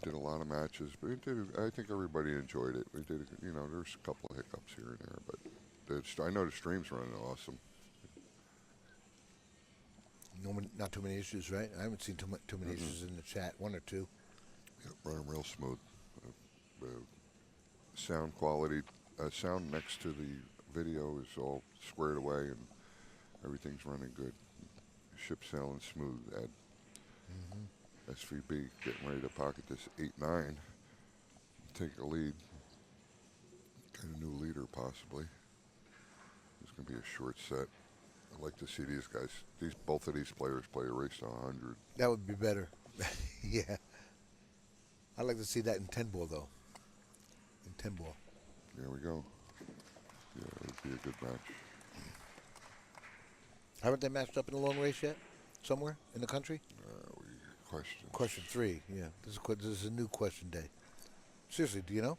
Did a lot of matches, but I think everybody enjoyed it. We did, there's a couple of hiccups here and there, but I know the stream's running awesome. Not too many issues, right? I haven't seen too many issues in the chat. One or two. Yep, running real smooth. Sound quality, sound next to the video is all squared away and everything's running good. Ship sailing smooth, Ed. SVB getting ready to pocket this 8-9. Take a lead. Get a new leader possibly. It's going to be a short set. I'd like to see these guys, both of these players play a race to 100. That would be better. Yeah. I'd like to see that in 10 ball, though. In 10 ball. There we go. Yeah, it would be a good match. Haven't they matched up in a long race yet? Somewhere in the country? Question. Question 3, yeah. This is a new question day. Seriously, do you know?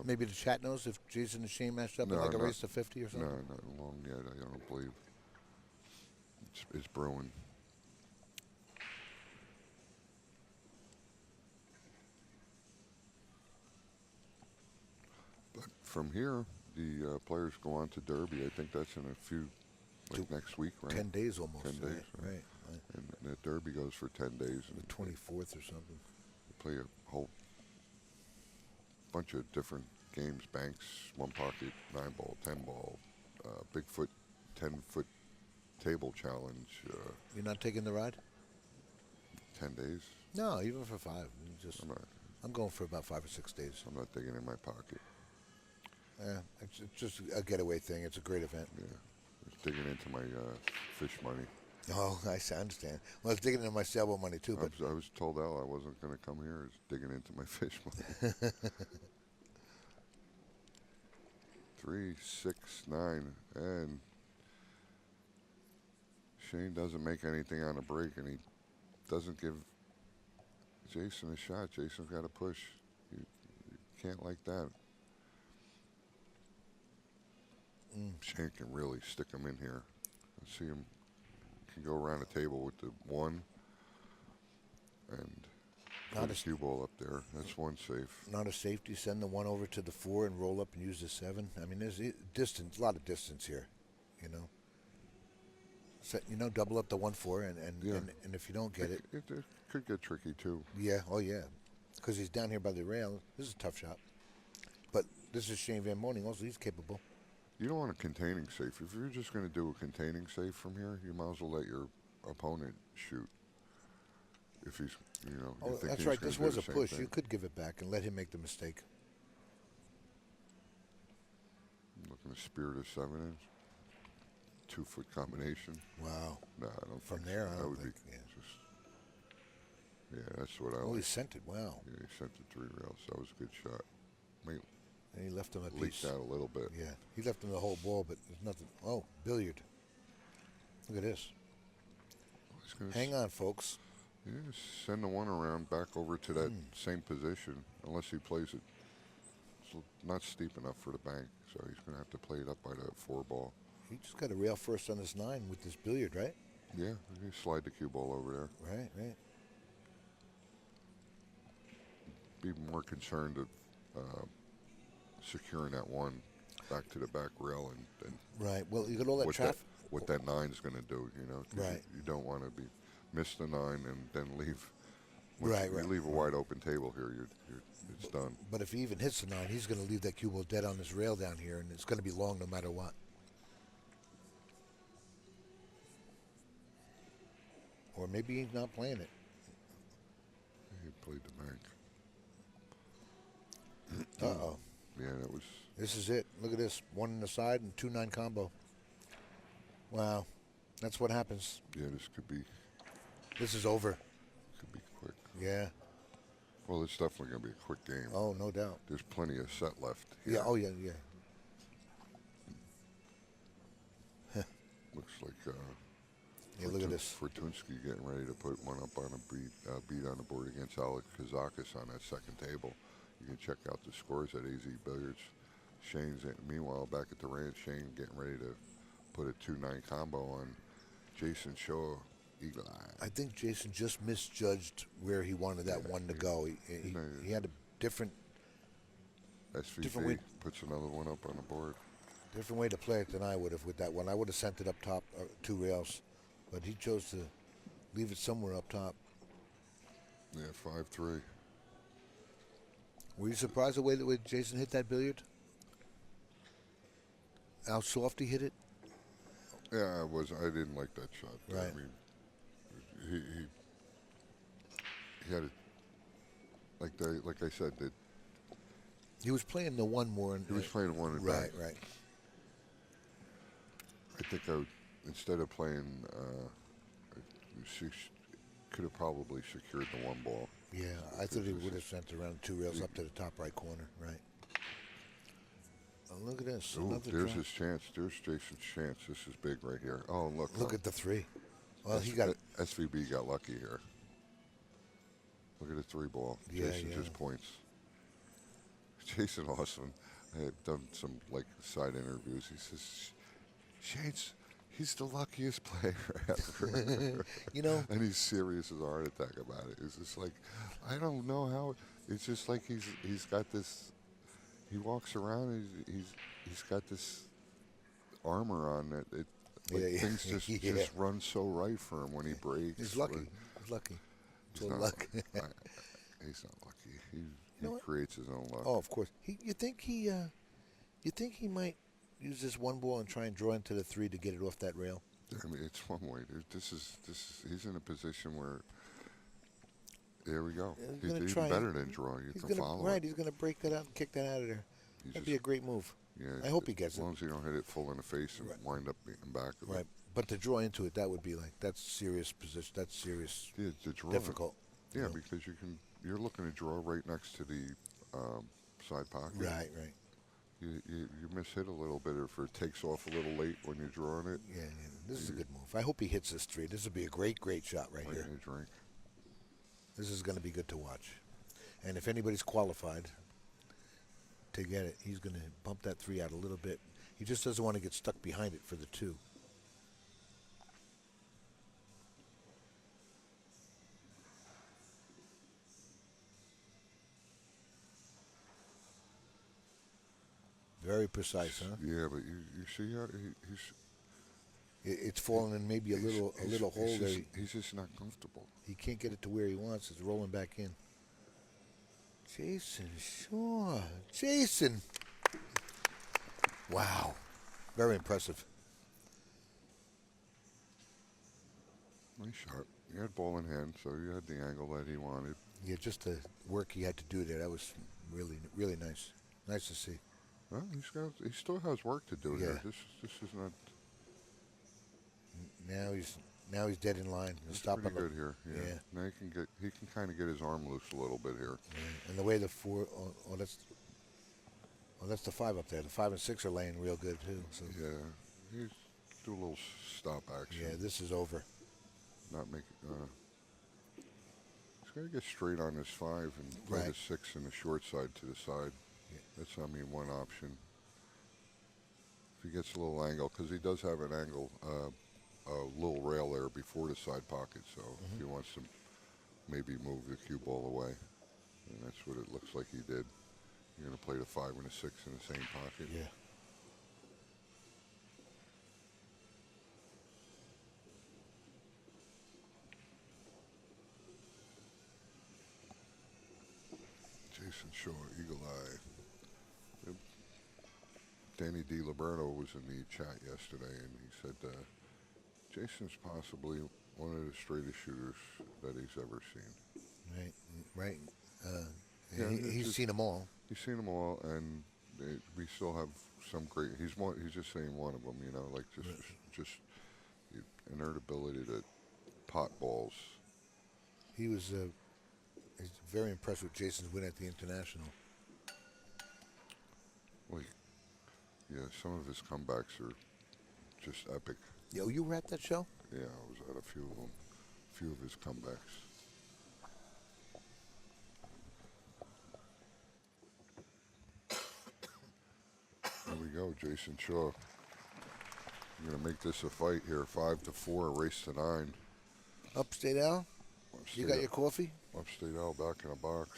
Maybe the chat knows if Jayson and Shane matched up in like a race to 50 or something? No, not long yet. I don't believe. It's brewing. But from here, the players go on to Derby. I think that's in a few, next week, right? 10 days almost. 10 days, right. And the Derby goes for 10 days. And The 24th or something. they play a whole bunch of different games, banks, one pocket, 9 ball, 10 ball, Bigfoot, 10-foot table challenge, You're not taking the ride? 10 days. No, even for 5. I'm going for about 5 or 6 days. I'm not digging in my pocket. Yeah, it's just a getaway thing. It's a great event. Yeah, it's digging into my fish money. Oh, I understand. Well, I was digging into my sailboat money too, but I was told Al I wasn't going to come here. It's digging into my fish money. 3, 6, 9, and Shane doesn't make anything on a break, and he doesn't give Jayson a shot. Jason's got to push. You can't like that. Shane can really stick him in here. I see him can go around the table with the 1 and put a cue ball up there. That's 1 safe. not a safety. Send the 1 over to the 4 and roll up and use the 7. I mean, there's distance, a lot of distance here, you know. Double up the 1-4, and if you don't get it, It could get tricky too. yeah, oh yeah, because he's down here by the rail. This is a tough shot, but this is Shane Van Boening. Also, he's capable. You don't want a containing safe. If you're just going to do a containing safe from here, you might as well let your opponent shoot. If he's, you think That's he's right. gonna This do was the a same push. thing. You could give it back and let him make the mistake. Looking to spear the 7 in. 2-foot combination. Wow. No, I don't. From think there, so. I That don't would think. be Yeah. just. Yeah, that's what I. Oh, he like. sent it. Wow. Yeah, he sent the 3 rails. That was a good shot. And he left him a Leaked piece. out a little bit. Yeah, he left him the whole ball, but there's nothing. Oh, billiard. Look at this. He's gonna Hang on, folks. Yeah, send the 1 around back over to that same position, unless he plays it. It's not steep enough for the bank, so he's going to have to play it up by that 4 ball. He just got a rail first on this 9 with this billiard, right? Yeah, you slide the cue ball over there. Right. Be more concerned of securing that 1 back to the back rail and Right. Well, you got all that traffic. what that 9 is going to do, 'cause Right. You don't want to miss the 9 and then leave. Right. You leave a wide open table here, it's done. But if he even hits the 9, he's going to leave that cue ball dead on this rail down here, and it's going to be long no matter what. Or maybe he's not playing it. He played the bank. Uh-oh. Yeah, that was. This is it. Look at this. 1 on the side and 2-9 combo. Wow. That's what happens. Yeah, this could be This is over. quick. Yeah. Well, it's definitely going to be a quick game. Oh, no doubt. There's plenty of set left. Yeah. Oh, yeah, yeah. Looks like Yeah, look at this. Fortunski getting ready to put one up on a beat on the board against Alex Kazakis on that second table. You can check out the scores at AZ Billiards. Meanwhile, back at the ranch, Shane getting ready to put a 2-9 combo on Jayson Shaw, Eagle Eye. I think Jayson just misjudged where he wanted that one to go. He had a different SVP way- puts another one up on the board. way to play it than I would have with that one. I would have sent it up top, 2 rails, but he chose to leave it somewhere up top. Yeah, 5-3. Were you surprised the way that Jayson hit that billiard? How soft he hit it? Yeah, I was. I didn't like that shot. Right. I mean, he had it. Like I said, that He was playing the one more. he was playing one and Right, back. right. I think I would, instead of playing, she could have probably secured the one ball. Yeah, I thought he would have sent around 2 rails up to the top right corner. Right. Oh, look at this. Ooh, Another there's draw. his chance. There's Jason's chance. This is big right here. Oh, look. Look at the 3. Well, he got it. SVB got lucky here. Look at the 3 ball. Yeah, Jason yeah. just points. Jason Austin, I have done some side interviews. He says, Shane's, he's the luckiest player ever. You know, And he's serious as a heart attack about it. It's just like, I don't know how. It's just like he's got this. He walks around. He's got this armor on that. Things just run so right for him when he breaks. he's lucky. He's lucky. He's not lucky. He's not lucky. He creates his own luck. Oh, of course. You think he might use this one ball and try and draw into the 3 to get it off that rail? I mean, it's one way. He's in a position where. There we go. He's better than draw. You can follow. Right, it. he's going to break that out and kick that out of there. That'd be a great move. Yeah, I hope he gets it. As long as you don't hit it full in the face and wind up being back of it. Right, it. but to draw into it, that would be that's serious position. That's serious. Yeah, to draw difficult. Yeah, because you're looking to draw right next to the side pocket. Right, right. You miss hit a little bit, or if it takes off a little late when you're drawing it. Yeah, this is a good move. I hope he hits this 3. This would be a great shot right here. Drink. This is going to be good to watch. And if anybody's qualified to get it, he's going to bump that 3 out a little bit. He just doesn't want to get stuck behind it for the 2. Very precise, huh? Yeah, but you see how it's falling in maybe a little hole there. He's just not comfortable. He can't get it to where he wants. It's rolling back in. Jayson Shaw. Jayson. Wow. Very impressive. Nice shot. He had ball in hand, so you had the angle that he wanted. Yeah, just the work he had to do there. That was really, really nice. Nice to see. Well, he still has work to do here. This is not. Now he's dead in line. He's pretty good here. Yeah. Now he can kind of get his arm loose a little bit here. Yeah. And the way the 4, that's the 5 up there. The 5 and 6 are laying real good too. So. Yeah, he's do a little stop action. Yeah, this is over. Not make. He's got to get straight on his 5 and play the 6 and the short side to the side. Yeah. That's one option. If he gets a little angle, because he does have an angle. A little rail there before the side pocket, so if he wants to maybe move the cue ball away, and that's what it looks like he did. You're going to play the 5 and the 6 in the same pocket. Yeah. Jayson Shaw, Eagle Eye. Danny DiLiberto was in the chat yesterday, and he said Jason's possibly one of the straightest shooters that he's ever seen. Right. He's seen them all. He's seen them all, and we still have some great. He's just saying one of them. Just inert ability to pot balls. He was He's very impressed with Jayson's win at the International. Like, yeah, some of his comebacks are just epic. Yo, you were at that show? Yeah, I was at a few of them, a few of his comebacks. Here we go, Jayson Shaw. I'm gonna make this a fight here, 5-4, race to 9. Upstate Al, you got Upstate- your coffee? Upstate Al back in a box.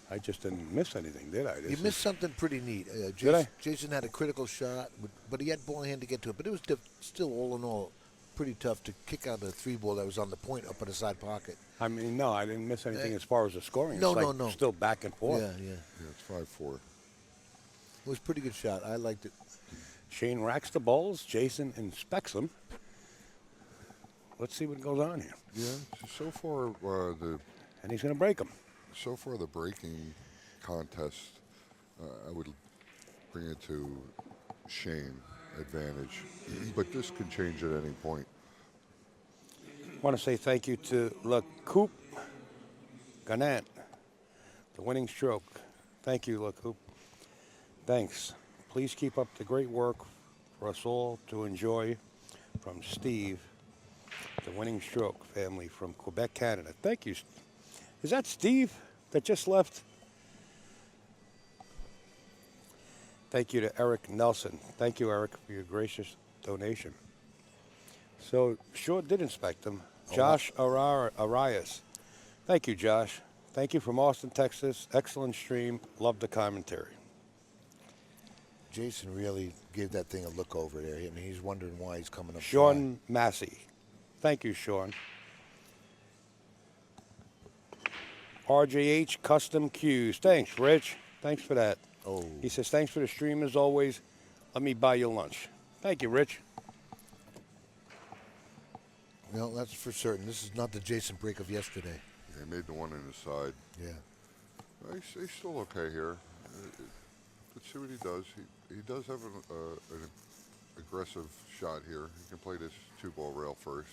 I just didn't miss anything, did I? You missed something pretty neat. Did I? Jayson had a critical shot, but he had ball in hand to get to it. But it was still, all in all, pretty tough to kick out a 3-ball that was on the point up in the side pocket. I mean, no, I didn't miss anything as far as the scoring. No, it's no, like no. Still back and forth. Yeah. Yeah, it's 5-4. It was a pretty good shot. I liked it. Shane racks the balls. Jayson inspects them. Let's see what goes on here. Yeah, so far And he's going to break them. the breaking contest, I would bring it to Shane advantage, but this can change at any point. I want to say thank you to Le Coupe Ganant, the winning stroke. Thank you, Le Coupe. Thanks. Please keep up the great work for us all to enjoy. From Steve, the winning stroke family from Quebec, Canada. Thank you. Is that Steve that just left? Thank you to Eric Nelson. Thank you, Eric, for your gracious donation. So, sure did inspect them. Josh Arias. Thank you, Josh. Thank you from Austin, Texas. Excellent stream. Love the commentary. Jayson really gave that thing a look over there. I mean, he's wondering why he's coming up. Sean Massey. Thank you, Sean. RJH Custom Cues. Thanks, Rich. Thanks for that. Oh. He says, thanks for the stream as always. Let me buy you lunch. Thank you, Rich. No, that's for certain. This is not the Jayson break of yesterday. He made the one in his side. Yeah. He's still okay here. Let's see what he does. He does have an aggressive shot here. He can play this 2-ball rail first.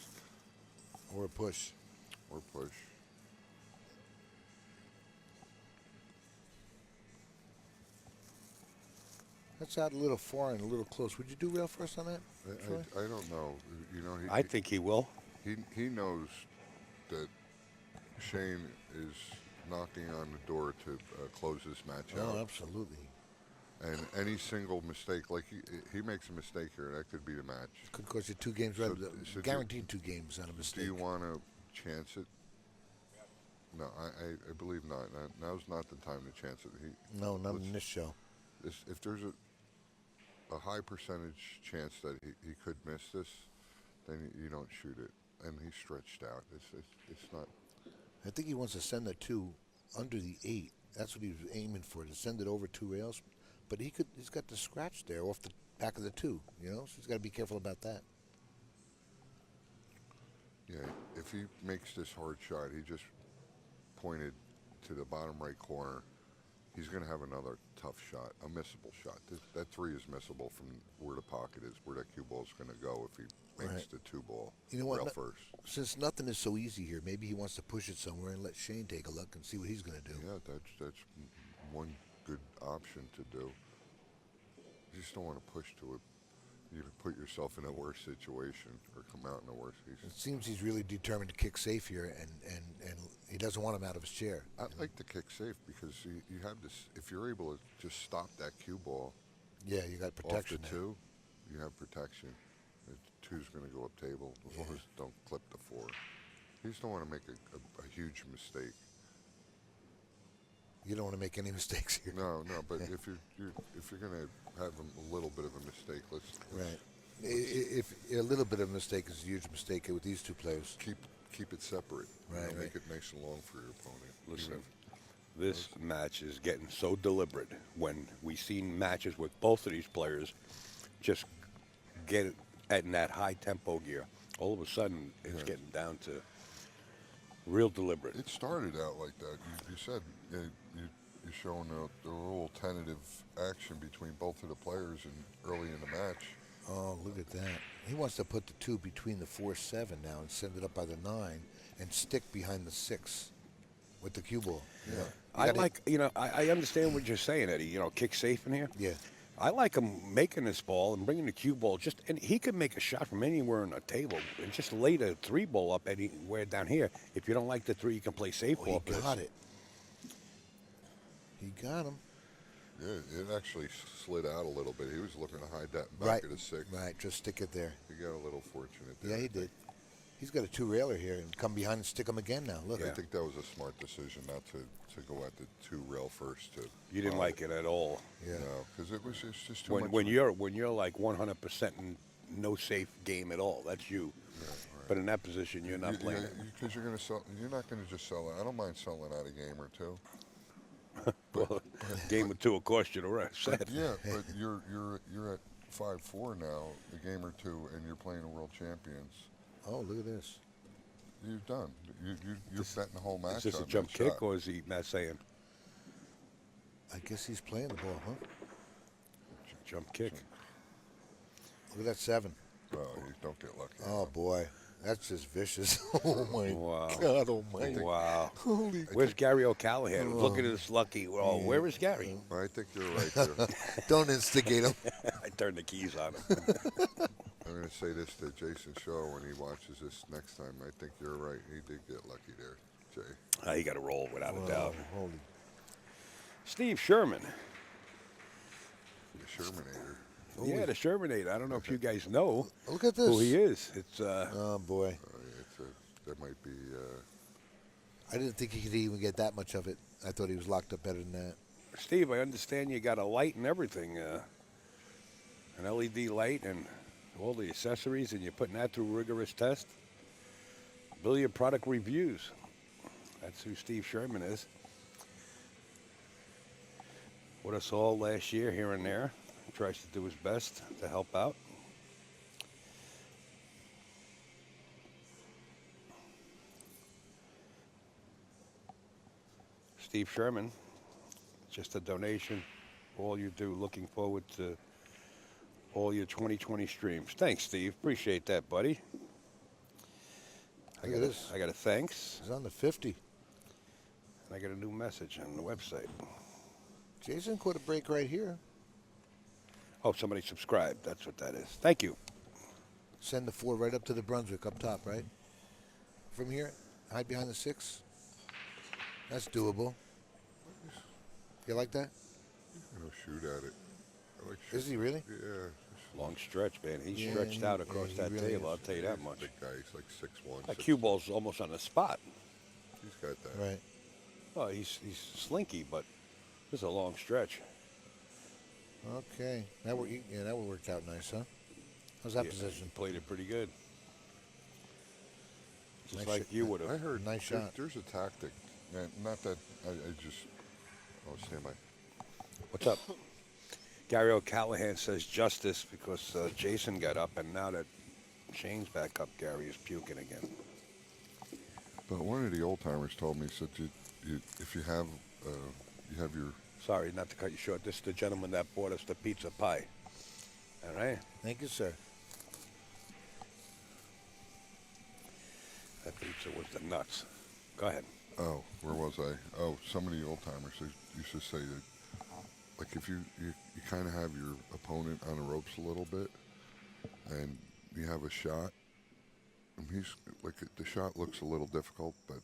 Or a push. Or push. That's out a little far and a little close. Would you do rail first on that, Troy? I don't know. You know, I think he will. he knows that Shane is knocking on the door to close this match out. Oh, absolutely. And any single mistake, like he makes a mistake here, that could be the match. Could cost you 2 games, right? So Guaranteed 2 games on a mistake. Do you want to chance it? No, I believe not. Now's not the time to chance it. No, not in this show. If there's a high percentage chance that he could miss this, then you don't shoot it. And he's stretched out. It's not. I think he wants to send the 2 under the 8. That's what he was aiming for, to send it over 2 rails. But he's got the scratch there off the back of the 2, you know? So he's got to be careful about that. Yeah, if he makes this hard shot, he just pointed to the bottom right corner. He's going to have another tough shot, a missable shot. That 3 is missable from where the pocket is, where that cue ball is going to go if he makes the 2-ball You know what? rail first. Since nothing is so easy here, maybe he wants to push it somewhere and let Shane take a look and see what he's going to do. Yeah, that's one good option to do. You just don't want to push to it. You can put yourself in a worse situation or come out in a worse situation. It seems he's really determined to kick safe here, and he doesn't want him out of his chair. I like to kick safe because you have this. If you're able to just stop that cue ball, Yeah, you got protection off the there. 2, you have protection. The 2's going to go up table as long as don't clip the 4. You just don't want to make a huge mistake. You don't want to make any mistakes here. No, but if you're going to have a little bit of a mistake, let's Right. If a little bit of a mistake is a huge mistake with these 2 players. keep it separate. Right, Make it nice and long for your opponent. Listen, this match is getting so deliberate when we seen matches with both of these players just get it in that high tempo gear. All of a sudden, it's getting down to real deliberate. It started out like that. You said you're showing a little tentative action between both of the players early in the match. Oh, look at that. He wants to put the 2 between the 4-7 now and send it up by the 9 and stick behind the 6. with the cue ball. Yeah. I like, I understand what you're saying, Eddie. Kick safe in here. Yeah. I like him making this ball and bringing the cue ball. And he could make a shot from anywhere on the table and just lay the three ball up anywhere down here. If you don't like the three, you can play safe Oh, ball. he got it. He got him. Yeah, it actually slid out a little bit. He was looking to hide that back Right. of the six. Right. Just stick it there. He got a little fortunate there. Yeah, he I think. did. He's got a two-railer here and come behind and stick him again now. Look. I think that was a smart decision not to go at the two rail first. You didn't like it at all. Yeah. No, because it's just too When much. when you're like 100% in no safe game at all, that's you. Yeah, right. But in that position, you're not playing it. Because you're gonna sell. You're not gonna just sell it. I don't mind selling out a game or two. Well, game or two will cost you the rest. Yeah, but you're at 5-4 now, a game or two, and you're playing the world champions. Oh, look at this. You're done. You're betting the whole match. Is this a on jump that kick, shot. or is he not saying I guess he's playing the ball, huh? jump kick? Look at that 7. Oh, you don't get lucky. Oh, boy. That's just vicious. Oh, my Wow. God almighty. Wow. Holy. Where's Gary O'Callahan? Look at this lucky. Oh, where is Gary? Well, I think you're right there. Don't instigate him. I turned the keys on him. I'm going to say this to Jayson Shaw when he watches this next time. I think you're right. He did get lucky there, Jay. He got to roll without a doubt. Holy. Steve Sherman. The Shermanator. Yeah, the Shermanator. I don't know if you guys know Look at this. who he is. It's Oh, boy. That might be. I didn't think he could even get that much of it. I thought he was locked up better than that. Steve. I understand you got a light and everything, an LED light and all the accessories, and you're putting that through rigorous test. Billiard product reviews. That's who Steve Sherman is. With us all last year, here and there. He tries to do his best to help out. Steve Sherman, just a donation. All you do. Looking forward to all your 2020 streams. Thanks, Steve. Appreciate that, buddy. Look at this. I got a thanks. He's on the 50. I got a new message on the website. Jason caught a break right here. Oh, somebody subscribed. That's what that is. Thank you. Send the 4 right up to the Brunswick up top, right? From here, hide behind the 6. That's doable. You like that? Shoot at it. I like Is he really? Yeah. Long stretch, man. He's Yeah, stretched out across he that really table. is. I'll tell you that much. Big guy. He's like 6'1". That cue ball's almost on the spot. He's got that. Right. Oh, he's slinky, but this is a long stretch. Okay. That worked out nice, huh? How's that Yeah, position? Played it pretty good. Just Nice like shot. you would I have. heard Nice there- shot. There's a tactic, man. Not that I just. Oh, stand by. What's up? Gary O'Callahan says justice because Jayson got up, and now that Shane's back up, Gary is puking again. But one of the old timers told me, said if you have your. Sorry, not to cut you short. This is the gentleman that bought us the pizza pie. All right? Thank you, sir. That pizza was the nuts. Go ahead. Oh, where was I? Oh, some of the old timers used to say that, like if you kind of have your opponent on the ropes a little bit, and you have a shot. And he's like the shot looks a little difficult, but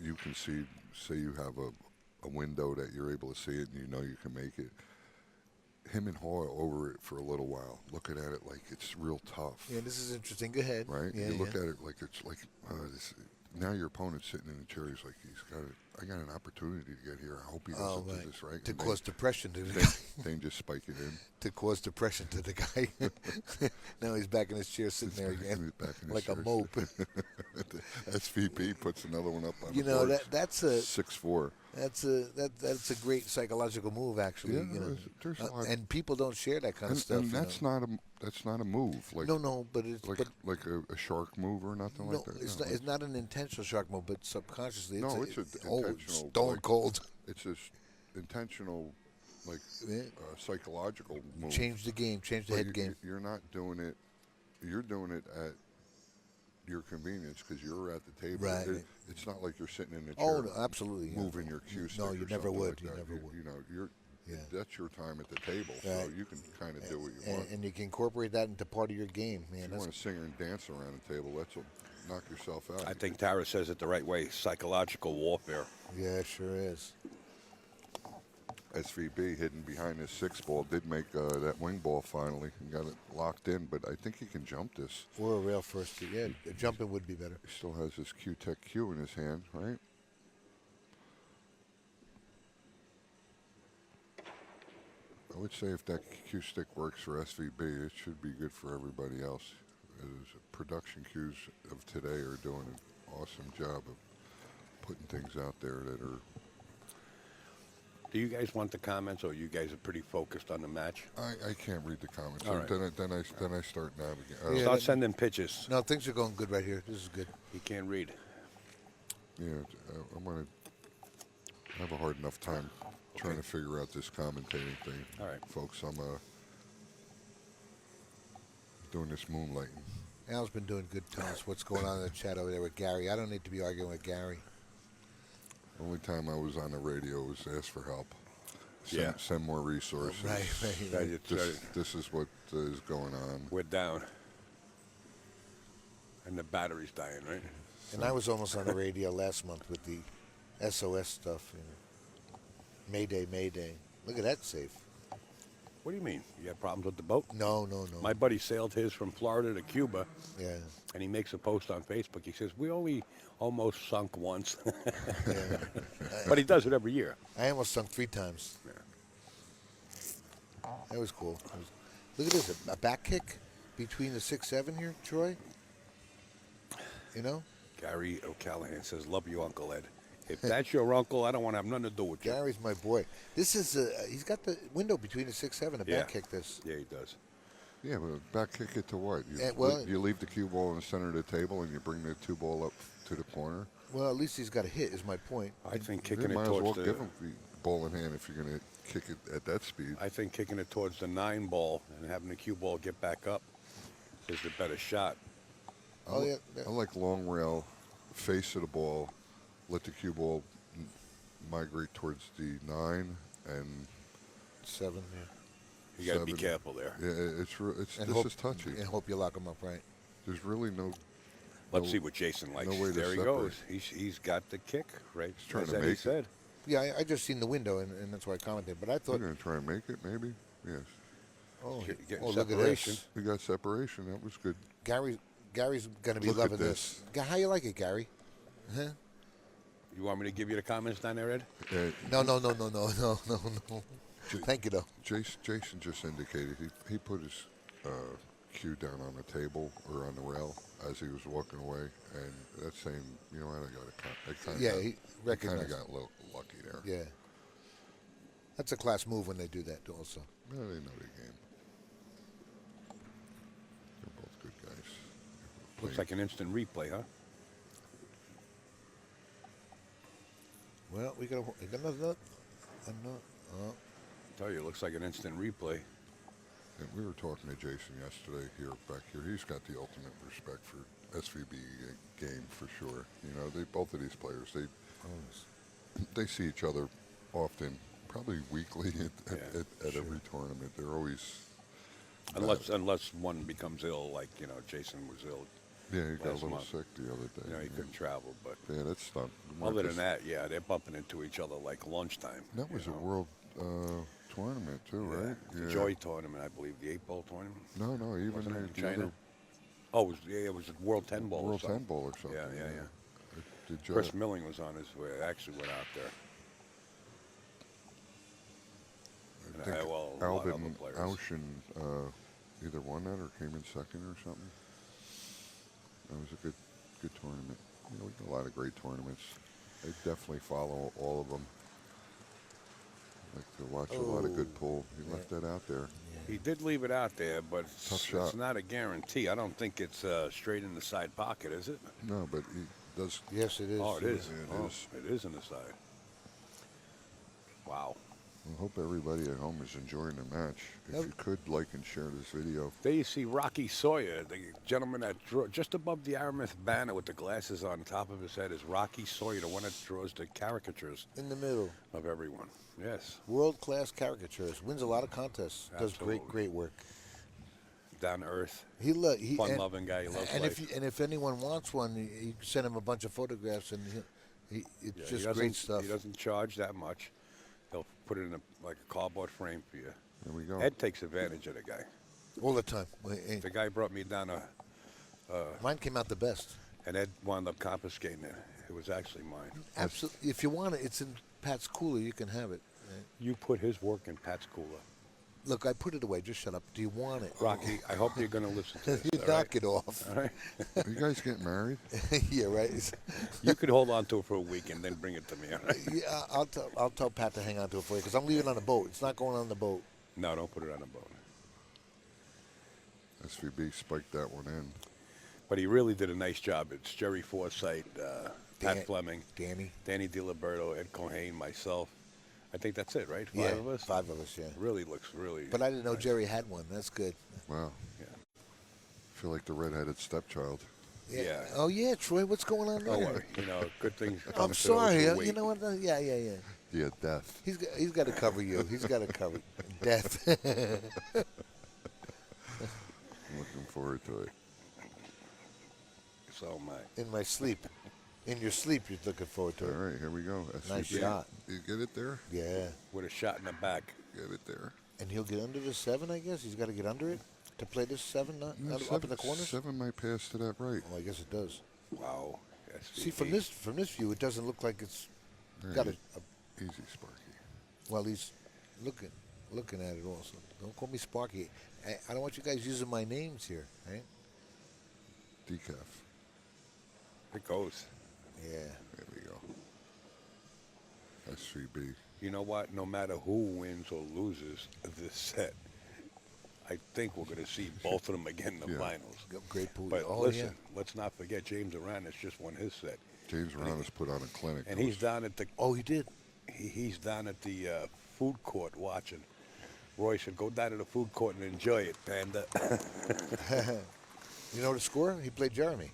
you can see. Say you have a window that you're able to see it, and you know you can make it. Him and Hoyle over it for a little while, looking at it like it's real tough. Yeah, this is interesting. Go ahead. Right? Yeah, You look yeah. at it like it's like now your opponent's sitting in the chair. He's like, I got an opportunity to get here. I hope he doesn't Oh, do right. this right. To And cause depression to the they, guy. they just spike it in. To cause depression to the guy. Now he's back in his chair sitting there again, Back in his like a chair. mope. SVP puts another one up on You the know board. that's a 6'4". that's a great psychological move, actually. Yeah, you know, there's a lot. and people don't share that kind of And, stuff. and you that's know. not a move. Like No, but it's like a shark move or nothing no, like that. it's No, not. It's not an intentional shark move, but subconsciously, No, it's it's a oh, intentional, stone like- cold. It's a intentional, like Yeah. psychological move. Change the game. Change the But head game. You're not doing it. You're doing it at your convenience because you're at the table. Right. It's not like you're sitting in a chair. Oh, no, absolutely. Yeah. Moving your cue stick. No, or you never something would. like You that. never would. You know, you're. Yeah. That's your time at the table, so Right. you can kind of do what you want. And you can incorporate that into part of your game, man. If you want to sing and dance around the table, that's what knock yourself out. I think Tara says it the right way. Psychological warfare. Yeah, it sure is. SVB hidden behind his 6 ball did make that wing ball finally and got it locked in, but I think he can jump this. Or a rail first. Yeah, jumping would be better. He still has his Q-Tech Q in his hand, right? I would say if that Q stick works for SVB, it should be good for everybody else. As production cues of today are doing an awesome job of putting things out there that are. Do you guys want the comments, or you guys are pretty focused on the match? I can't read the comments. All right. Then I start navigating. Yeah, Start sending pitches. No, things are going good right here. This is good. He can't read. Yeah, I'm gonna have a hard enough time trying to figure out this commentating thing. All right. Folks, I'm doing this moonlighting. Al's been doing good telling us what's going on in the chat over there with Gary. I don't need to be arguing with Gary. Only time I was on the radio was to ask for help. Yeah. Send more resources. Right. This is what is going on. We're down. And the battery's dying, right? And I was almost on the radio last month with the SOS stuff. You know. Mayday, Mayday. Look at that safe. What do you mean? You got problems with the boat? No. My buddy sailed his from Florida to Cuba, Yeah. and he makes a post on Facebook. He says, we only almost sunk once. Yeah. But he does it every year. I almost sunk 3 times. Yeah. That was cool. Look at this, a back kick between the 6-7 here, Troy. You know? Gary O'Callahan says, love you, Uncle Ed. If that's your uncle, I don't want to have nothing to do with you. Gary's my boy. This is, he's got the window between the 6-7, a Yeah. back kick this. Yeah, he does. Yeah, but back kick it to what? You leave the cue ball in the center of the table and you bring the 2 ball up to the corner. Well, at least he's got a hit, is my point. I think You kicking it might as well towards give the him the ball in hand if you're going to kick it at that speed. I think kicking it towards the 9 ball and having the cue ball get back up is the better shot. Oh, yeah. I like long rail, face of the ball, let the cue ball migrate towards the 9 and 7, yeah. You got to be 7. careful there. Yeah, this is touchy. And hope you lock him up right. There's really no. Let's see what Jayson likes. way to There he separate. goes. He's got the kick, right? He's trying as to Eddie make it. said. Yeah, I just seen the window, and that's why I commented. But I They're thought, going to try and make it, maybe. Yes. oh, Getting look at separation. this. We got separation. That was good. Gary's going to be Look at loving this. How you like it, Gary? Huh? You want me to give you the comments down there, Ed? No. Thank you, though. Jayson just indicated he put his cue down on the table or on the rail as he was walking away, and that's saying, you know what, I kind of Yeah, he recognized. got lucky there. Yeah. That's a class move when they do that, also. Yeah, they know the game. They're both good guys. Looks like an instant replay, huh? Well, we got another. Oh. I tell you, it looks like an instant replay. And we were talking to Jayson yesterday back here. He's got the ultimate respect for SVB game for sure. You know, both of these players, they see each other often, probably weekly at every tournament. They're always Unless one becomes ill, like, you know, Jayson was ill. Yeah, he got a last little month. sick the other day. You know, he couldn't travel, but Yeah, that's stunk. other than that, yeah, they're bumping into each other like lunchtime. That was you a know? world tournament too, right? The Joy tournament, I believe, the 8-ball tournament. No, even Wasn't it in the China? other Oh, it was a World 10 ball. World or 10 something. ball or something. Yeah. Did Chris Milling was on his way. Actually went out there. I think a lot of other Alvin players. Aushin either won that or came in second or something. That was a good tournament. You know, we got a lot of great tournaments. I definitely follow all of them. Like to watch a lot of good pool. He left that out there. He did leave it out there, but Tough shot. it's not a guarantee. I don't think it's straight in the side pocket, is it? No, but he does. Yes, it is. Oh, it is. Yeah, it is. It is in the side. Wow. I hope everybody at home is enjoying the match. If Yep. you could like and share this video. There you see Rocky Sawyer, the gentleman that just above the Aramis banner with the glasses on top of his head is Rocky Sawyer, the one that draws the caricatures In the middle. of everyone. Yes, World-class caricatures. Wins a lot of contests. Does Absolutely. great work. down to earth, He fun-loving guy. He loves and life. if anyone wants one, you can send him a bunch of photographs, and it's Yeah, he just doesn't- great stuff. He doesn't charge that much. He'll put it in like a cardboard frame for you. There we go. Ed takes advantage of the guy. All the time. The guy brought me down Mine came out the best. and Ed wound up confiscating it. It was actually mine. Absolutely. If you want it, it's in Pat's cooler. You can have it. You put his work in Pat's cooler. Look, I put it away. Just shut up. Do you want it? Rocky, I hope you're going to listen to this. You all knock right? it off. All right? Are you guys getting married? Yeah, right. It's- You could hold on to it for a week and then bring it to me, all right? Yeah, I'll tell Pat to hang on to it for you because I'm leaving on a boat. It's not going on the boat. No, don't put it on a boat. SVB spiked that one in. But he really did a nice job. It's Jerry Forsythe, Pat Dan- Fleming, Danny. Danny DiLiberto, Ed Cohane, myself. I think that's it, right? Yeah, Five of us? 5 of us, yeah. Really looks really. But I didn't know nice. Jerry had one. That's good. Wow. Yeah. I feel like the redheaded stepchild. Yeah. Oh, yeah, Troy, what's going on Don't there? worry. You know, good things. come I'm to those sorry. who You wait. know what? Yeah. Yeah, death. He's got to cover you. He's got to cover death. I'm looking forward to it. So am I. In my sleep. In your sleep, you're looking forward to All it. right, here we go. Nice SVB. shot. You get it there? Yeah. With a shot in the back. Get it there. And he'll get under the 7, I guess. He's got to get under it to play this 7, not Yeah, up in the corners. 7 might pass to that right. Oh, I guess it does. Wow. See, from this view, it doesn't look like it's There got you a. go. Easy, Sparky. Well, he's looking at it also. Don't call me Sparky. I don't want you guys using my names here, right? Decaf. It goes. Yeah. There we go. SVB. You know what? No matter who wins or loses this set, I think we're going to see both of them again in the Yeah. finals. Great pool. But oh, listen, yeah. let's not forget James Aranis just won his set, James Verona put on a clinic. and That he's was- down at the Oh, he did. he's down at the food court watching. Roy should go down to the food court and enjoy it, Panda. You know the score? He played Jeremy.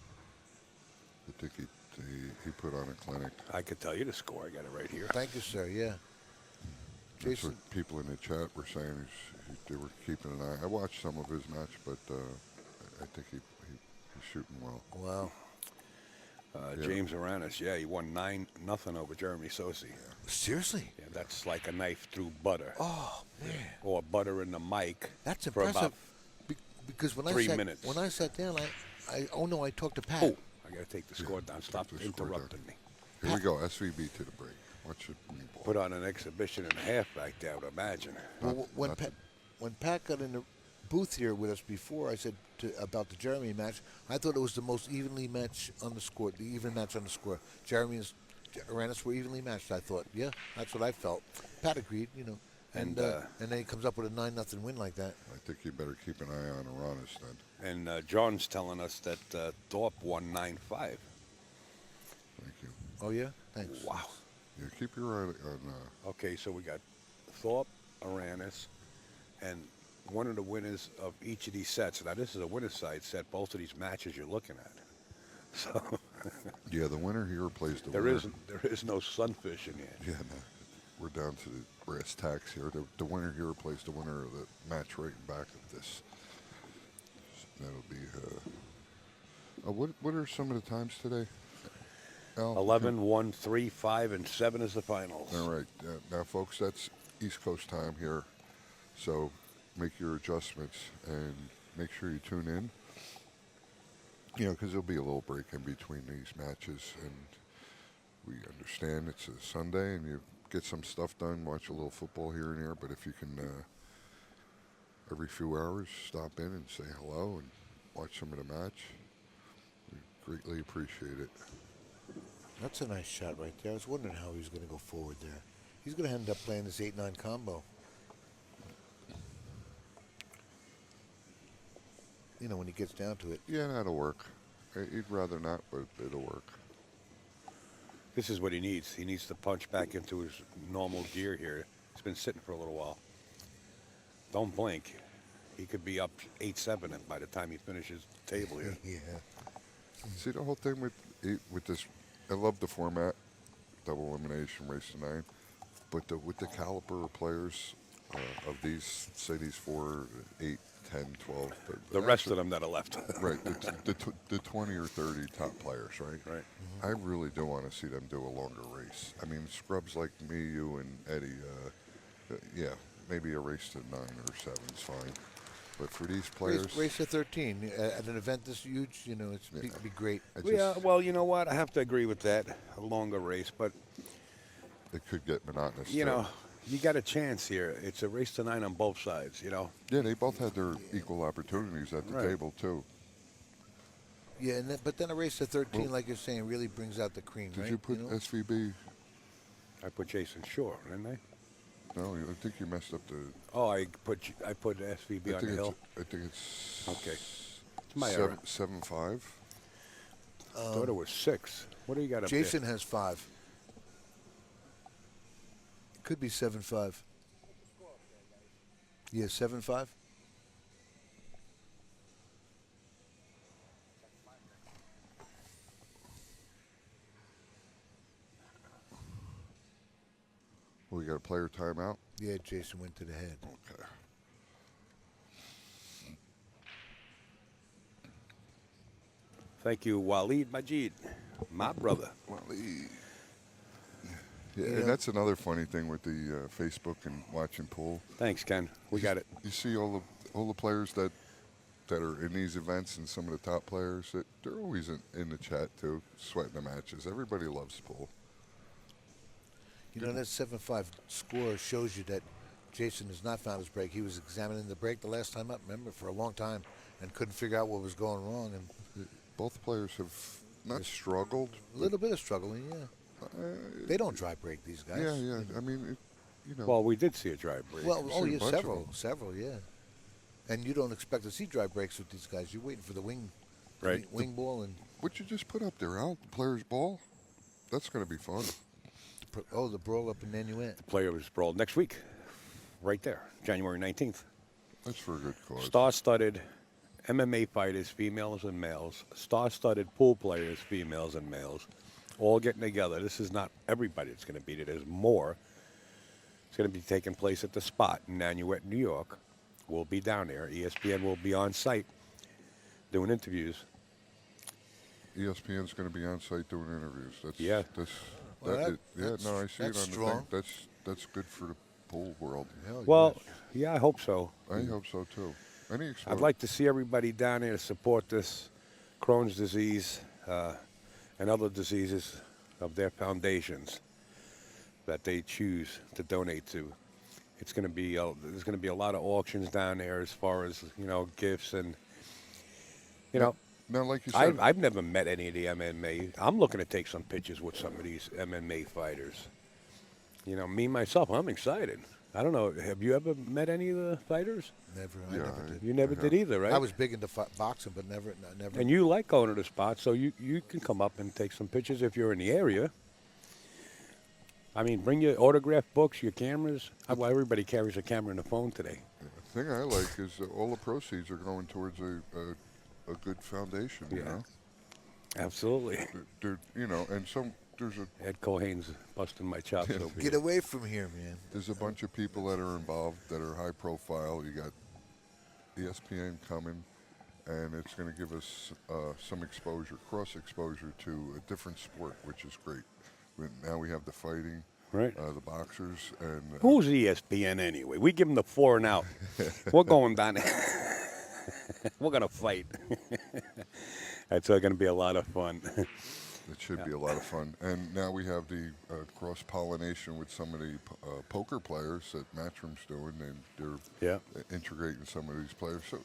I think he put on a clinic. I could tell you the score. I got it right here. Thank you, sir. Yeah. That's Jayson. what people in the chat were saying. They were keeping an eye. I watched some of his match, but I think he's shooting well. Wow. Yeah. James Aranis, yeah, he won 9-0 over Jeremy Sosi. Seriously? Yeah, that's like a knife through butter, Oh man, or butter in the mic. that's for impressive. about Because when 3 I sat, minutes. when I sat down, I talked to Pat. Oh, I got to take the score down. Stop take the score interrupting me. Here we go. SVB to the break. What should we ball? Put on an exhibition and a half back there, I would imagine. Well, when not Pat, when Pat got in the booth here with us before, I said about the Jeremy match. I thought it was the most evenly match on the score, the even match on the score. Jeremy and Aranis were evenly matched. I thought, yeah, that's what I felt. Pat agreed, you know, and then he comes up with a 9-0 win like that. I think you better keep an eye on Aranis then. And John's telling us that Thorpe won 9-5. Thank you. Oh yeah, thanks. Wow. Yeah, keep your eye on. Okay, so we got Thorpe, Aranis, and one of the winners of each of these sets. Now, this is a winner's side set, both of these matches you're looking at. So Yeah, the winner here plays the there winner. is no sunfish in here. Yeah, no, we're down to the brass tacks here. The winner here plays the winner of the match right in back of this. That'll be. What are some of the times today? Al? 11, 1, 3, 5, and 7 is the finals. All right, now folks, that's East Coast time here, so make your adjustments and make sure you tune in. You know, because there'll be a little break in between these matches, and we understand it's a Sunday and you get some stuff done, watch a little football here and there. But if you can, every few hours, stop in and say hello and watch some of the match, we greatly appreciate it. That's a nice shot right there. I was wondering how he was going to go forward there. He's going to end up playing this 8-9 combo. You know, when he gets down to it. Yeah, that'll work. He'd rather not, but it'll work. This is what he needs. He needs to punch back into his normal gear here He's been sitting for a little while. Don't blink. He could be up 8-7 by the time he finishes the table here. Yeah. See the whole thing with this. I love the format, double elimination, race to 9, but with the caliber of players of these, say these 4, 8, 10, 12, The rest of them that are left. right, the 20 or 30 top players, right? Right. I really do want to see them do a longer race. I mean, scrubs like me, you, and Eddie, yeah, maybe a race to 9 or 7 is fine. But for these players, Race to 13 at an event this huge, it's be great. Yeah, well, you know what? I have to agree with that. A longer race, but it could get monotonous. you too. know, you got a chance here. It's a race to 9 on both sides. Yeah, they both had their equal opportunities at the Right. table too. Yeah, but then a race to 13, Well, like you're saying, really brings out the cream, Did right? you put SVB? I put Jayson Shore, didn't I? No, I think you messed up the. Oh, I put SVB on the hill. I think it's. Okay. It's my error. 7-5. I thought it was 6. What do you got up Jayson has 5. Could be 7-5. Yeah, 7-5. Well, we got a player timeout. Yeah, Jayson went to the head. Okay. Thank you, Waleed Majid, my brother. Well, yeah, Yeah. and that's another funny thing with the Facebook and watching pool. Thanks, Ken. We got it. You see all the players that are in these events and some of the top players that they're always in the chat too, sweating the matches. Everybody loves pool. That 7-5 score shows you that Jayson has not found his break. He was examining the break the last time up, remember, for a long time, and couldn't figure out what was going wrong. And Both players have not struggled. a little bit of struggling, yeah. They don't dry break, these guys. Yeah. I mean, Well, we did see a dry break. Well, seen a yeah, bunch of several, yeah. And you don't expect to see dry breaks with these guys. You're waiting for the wing ball and what you just put up there, Al, the player's ball. That's going to be fun. the brawl up in Nanuet. Player was sprawled next week, right there, January 19th. That's for a good cause. Star-studded MMA fighters, females and males. Star-studded pool players, females and males, all getting together. This is not everybody that's going to beat it. There's more. It's going to be taking place at the Spot in Nanuet, New York. We'll be down there. ESPN will be on site doing interviews. ESPN's going to be on site doing interviews. Yeah. I see it on that's the strong. thing. That's good for the pool world. Hell Well, yes. yeah, I hope so. I hope so too. Any I'd exposure. like to see everybody down there to support this Crohn's disease and other diseases of their foundations that they choose to donate to. It's going to be there's going to be a lot of auctions down there as far as gifts and Now, like you said, I've never met any of the MMA. I'm looking to take some pictures with some of these MMA fighters. Me myself, I'm excited. I don't know. Have you ever met any of the fighters? Never. I Yeah, never did. You never did either, right? I was big into boxing, but never. And you like going to the spot, so you can come up and take some pictures if you're in the area. I mean, bring your autograph books, your cameras. Well, everybody carries a camera and a phone today. the thing I like is that all the proceeds are going towards a good foundation. You Yeah. know, Absolutely. and there's Ed Cohen's busting my chops over Get here. away from here, man. There's a bunch of people that are involved that are high profile. You got ESPN coming, and it's going to give us some exposure, cross exposure to a different sport, which is great. Now we have the fighting, Right. the boxers, and Who's ESPN anyway? We give them the 4 and out. We're going down there. We're going to fight. That's going to be a lot of fun. it should be a lot of fun. And now we have the cross pollination with some of the poker players that Matchroom's doing, and they're Yeah. integrating some of these players. So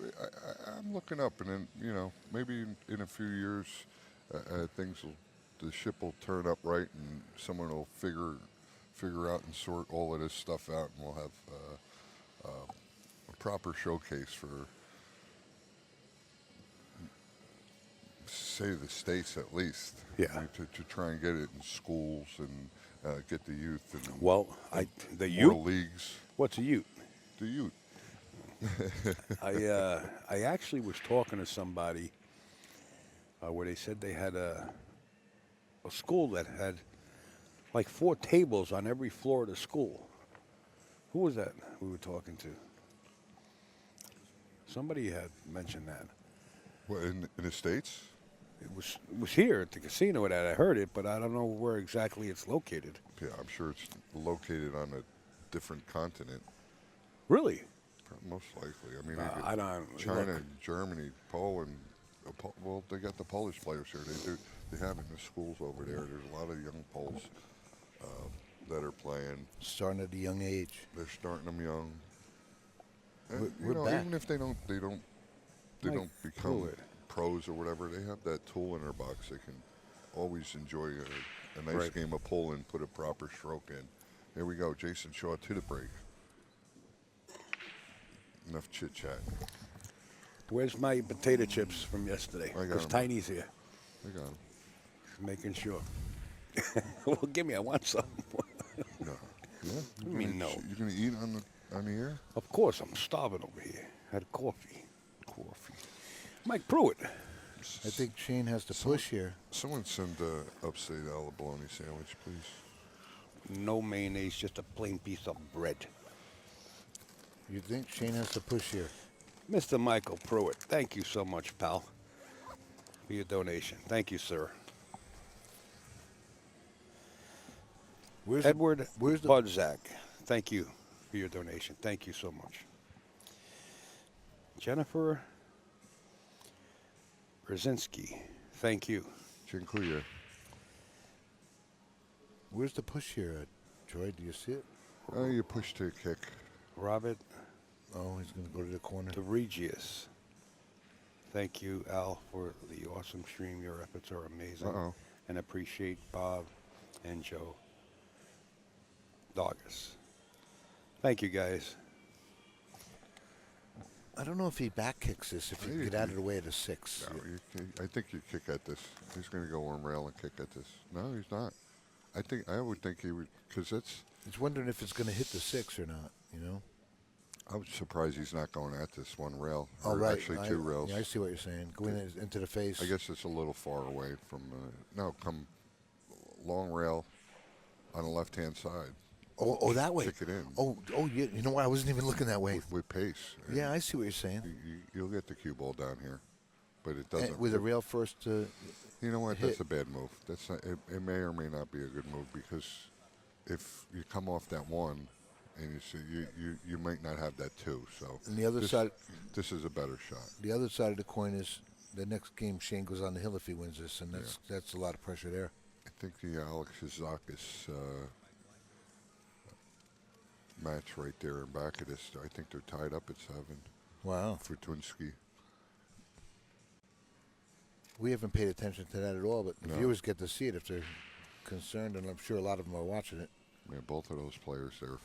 I'm looking up, and then maybe in a few years, the ship will turn up right, and someone will figure out and sort all of this stuff out, and we'll have a proper showcase for, say, the states at least. Yeah. I mean, to try and get it in schools and get the youth and Well, the more Ute. leagues. What's a Ute? The youth. I actually was talking to somebody where they said they had a school that had like 4 tables on every floor of the school. Who was that we were talking to? Somebody had mentioned that. Well, in the States? It was here at the casino that I heard it, but I don't know where exactly it's located. Yeah, I'm sure it's located on a different continent. Really? Most likely. I mean, I don't. China, Look, Germany, Poland. Well, they got the Polish players here. They have in the schools over there. There's a lot of young Poles that are playing. Starting at a young age. They're starting them young. And, We're back. even if they don't Mike, become Pruitt. pros or whatever, they have that tool in their box. They can always enjoy a nice Right. game of pull and put a proper stroke in. Here we go, Jayson Shaw to the break. Enough chit chat. Where's my potato chips from yesterday? I got Because 'em. Tiny's here. I got him. Making sure. Well, give me. I want some. No. Yeah. I mean, no. You're gonna eat on the air? Of course, I'm starving over here. Had coffee. Coffee. Mike Pruitt. I think Shane has to push here. Someone send a upside down bologna sandwich, please. No mayonnaise, just a plain piece of bread. You think Shane has to push here? Mr. Michael Pruitt, thank you so much, pal, for your donation. Thank you, sir. Where's Edward where's the Budzak, thank you for your donation. Thank you so much. Jennifer Brzezinski, thank you. Dziękuję. Where's the push here, Troy? Do you see it? You push to a kick. Robert Oh, he's going to go to the corner. DeRegius, thank you, Al, for the awesome stream. Your efforts are amazing. Uh-oh. And appreciate Bob and Joe Doggis. Thank you, guys. I don't know if he back kicks this, if he can get out of the way at a 6. No, I think you kick at this. He's going to go on rail and kick at this. No, he's not. I would think he would, because that's. He's wondering if it's going to hit the 6 or not, you know? I was surprised he's not going at this one rail. Oh, or right. Actually, 2 rails. Yeah, I see what you're saying. Going into the face. I guess it's a little far away from. No, come long rail on the left-hand side. Oh, that way. Kick it in. Oh, yeah. You know what? I wasn't even looking that way. With pace. Yeah, I see what you're saying. You'll get the cue ball down here, but it doesn't. With a rail first. You know what? hit. That's a bad move. That's not, it may or may not be a good move because if you come off that one and you see you might not have that 2. So And the other this, side. this is a better shot. The other side of the coin is the next game Shane goes on the hill if he wins this, and that's a lot of pressure there. I think the Alex Zakis match right there in back of this. I think they're tied up at 7 Wow. for Twinsky. We haven't paid attention to that at all, but the No. viewers get to see it if they're concerned, and I'm sure a lot of them are watching it, Yeah, both of those players there,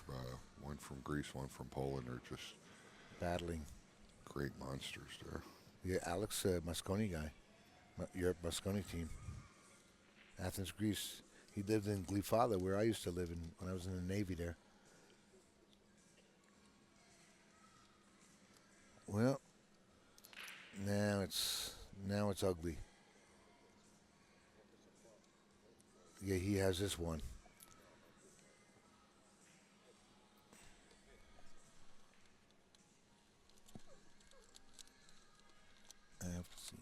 one from Greece, one from Poland, are just battling. great monsters there. Yeah, Alex Mosconi guy, Europe Mosconi team. Athens, Greece. He lived in Glyfada, where I used to live when I was in the Navy there. Well, now it's ugly. Yeah, he has this one. I have to see.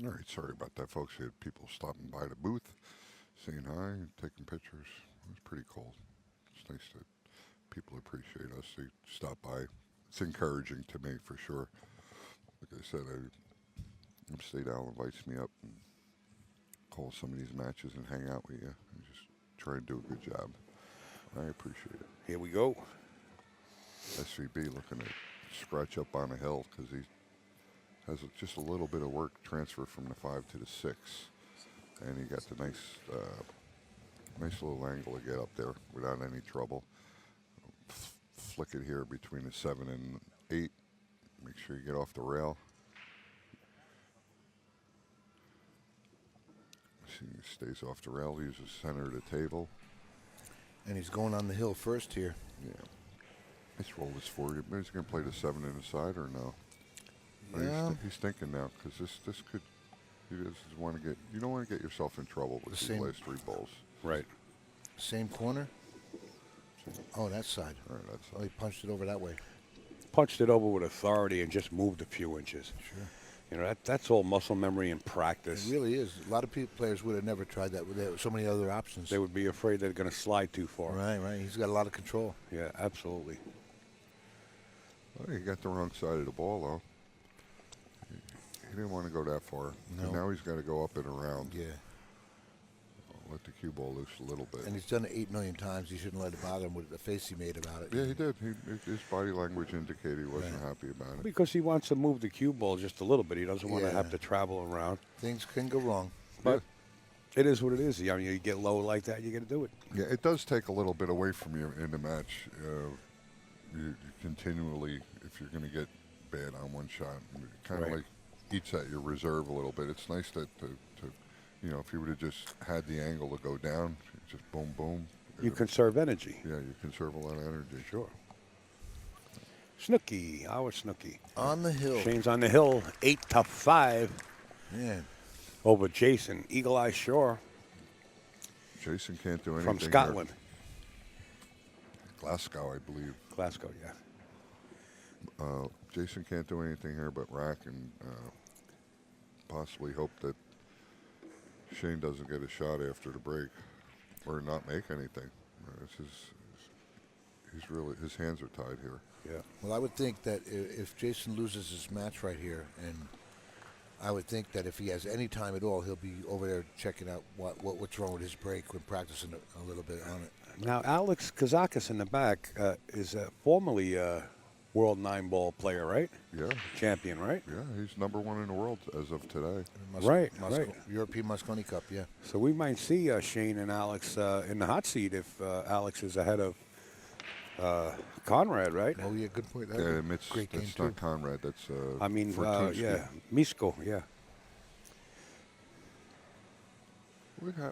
All right, sorry about that, folks. We had people stopping by the booth, saying hi, taking pictures. It was pretty cool. It's nice that people appreciate us. They stop by. It's encouraging to me, for sure. Like I said, State Al invites me up and call some of these matches and hang out with you and just try and do a good job. I appreciate it. Here we go. SVB looking to scratch up on a hill because he has just a little bit of work transfer from the 5 to the 6. And he got the nice little angle to get up there without any trouble. Flick it here between the 7 and 8. Make sure you get off the rail. See, he stays off the rail, uses center of the table. And he's going on the hill first here. Yeah. Let's roll this for you. Maybe he's going to play the 7 inside or no? Yeah. He's thinking now because this could. He doesn't want to get. You don't want to get yourself in trouble with these last 3 balls. Right. Same corner. Oh, that side. All right, that's. Oh, he punched it over that way. Punched it over with authority and just moved a few inches. Sure. You know, that's all muscle memory and It practice. really is. A lot of players would have never tried that. There were so many other options. They would be afraid they're going to slide too far. Right. He's got a lot of control. Yeah, absolutely. Well, he got the wrong side of the ball though. He didn't want to go that far. No. And now he's got to go up and around. Yeah. Let the cue ball loose a little bit. And he's done it 8 million times. He shouldn't let it bother him with the face he made about it. Yeah, he did. His body language indicated he wasn't happy about it. Because he wants to move the cue ball just a little bit. He doesn't want to Yeah. have to travel around. Things can go wrong. But it is what it is. I mean, you get low like that, you got to do it. Yeah, it does take a little bit away from you in the match. You continually, if you're going to get bad on one shot, kind of Right. like eats at your reserve a little bit. It's nice that to if you would have just had the angle to go down, just boom, boom. You conserve energy. Yeah, you conserve a lot of energy. Sure. Snooky, our Snooky. On the hill. Shane's on the hill, 8-5 Yeah. over Jayson. Eagle Eye Shore Jayson can't do anything from here. Scotland. Glasgow, I believe. Glasgow, yeah. Jayson can't do anything here but rack and possibly hope that Shane doesn't get a shot after the break or not make anything. His hands are tied here. Yeah. Well, I would think that if Jayson loses his match right here, and I would think that if he has any time at all, he'll be over there checking out what's wrong with his break when practicing a little bit on it. Now, Alex Kazakis in the back is formerly a World 9-ball player, right? Yeah. Champion, right? Yeah, he's number 1 in the world as of today. Right. European Mosconi Cup, yeah. So we might see Shane and Alex in the hot seat if Alex is ahead of Conrad, right? Oh, yeah, good point. That Yeah, was a great game, that's too. not Conrad. That's I mean, Fortinsky. yeah, Misko, yeah.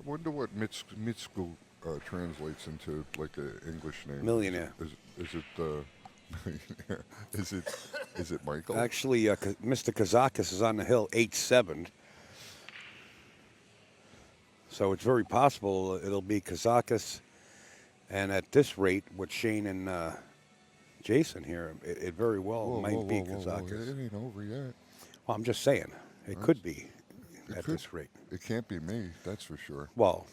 Wonder what Mitsuko translates into, like an English name. Millionaire. Is it is it Michael? Actually, Mr. Kazakis is on the hill, 8-7. So it's very possible it'll be Kazakis. And at this rate, with Shane and Jayson here, it very well might be Kazakis. It ain't over yet. Well, I'm just saying, it could be at this rate. It can't be me, that's for sure. Well,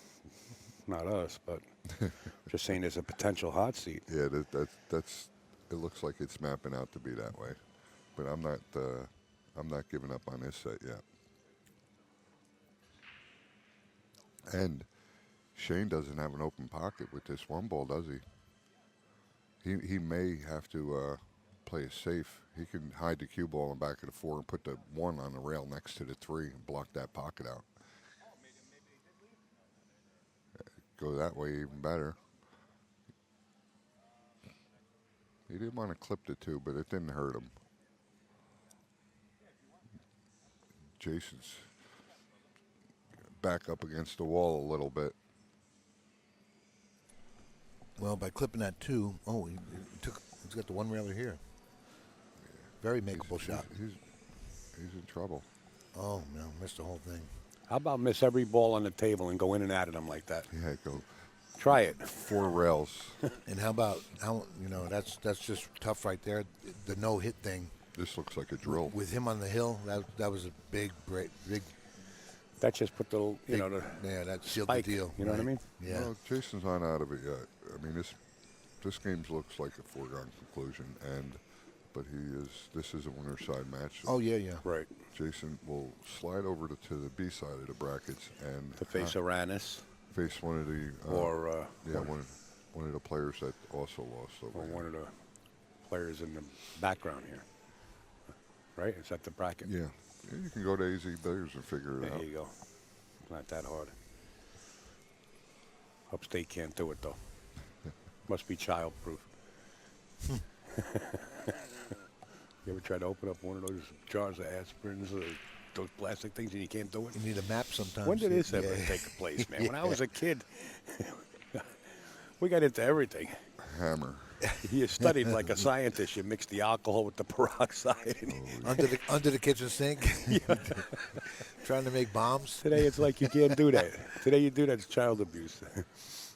not us, but just saying there's a potential hot seat. Yeah, that's. It looks like it's mapping out to be that way, but I'm not giving up on this set yet. And Shane doesn't have an open pocket with this 1 ball, does he? He may have to play it safe. He can hide the cue ball in the back of the 4 and put the 1 on the rail next to the 3 and block that pocket out. Go that way even better. He didn't want to clip the 2, but it didn't hurt him. Jayson's back up against the wall a little bit. Well, by clipping that 2, he's got the 1 railer here. Very makeable shot. He's in trouble. Oh, no, missed the whole thing. How about miss every ball on the table and go in and out of them like that? Yeah, go Try it. 4 rails. And how about that's just tough right there. The no hit thing This looks like a drill. with him on the hill. That was a big That just put the, that sealed spike, the deal. you know what I mean? Yeah. Well, Jason's not out of it yet. I mean, this game looks like a foregone conclusion, but this is a winner's side match. Oh yeah. Right. Jayson will slide over to the B side of the brackets and To face Aranis face one of the or one of the players that also lost over Or here. one of the players in the background here. Right? Is that the bracket? Yeah. Yeah, you can go to AZ Billiards and figure it out. There you go. It's not that hard. Upstate can't do it, though. Must be child-proof. You ever try to open up one of those jars of aspirins or those plastic things and you can't do it? You need a map sometimes. When did this Yeah. ever take place, man? When I was a kid, we got into everything. Hammer. You studied like a scientist. You mixed the alcohol with the peroxide. Under the kitchen sink. Trying to make bombs. Today it's like you can't do that. Today you do that, it's child abuse.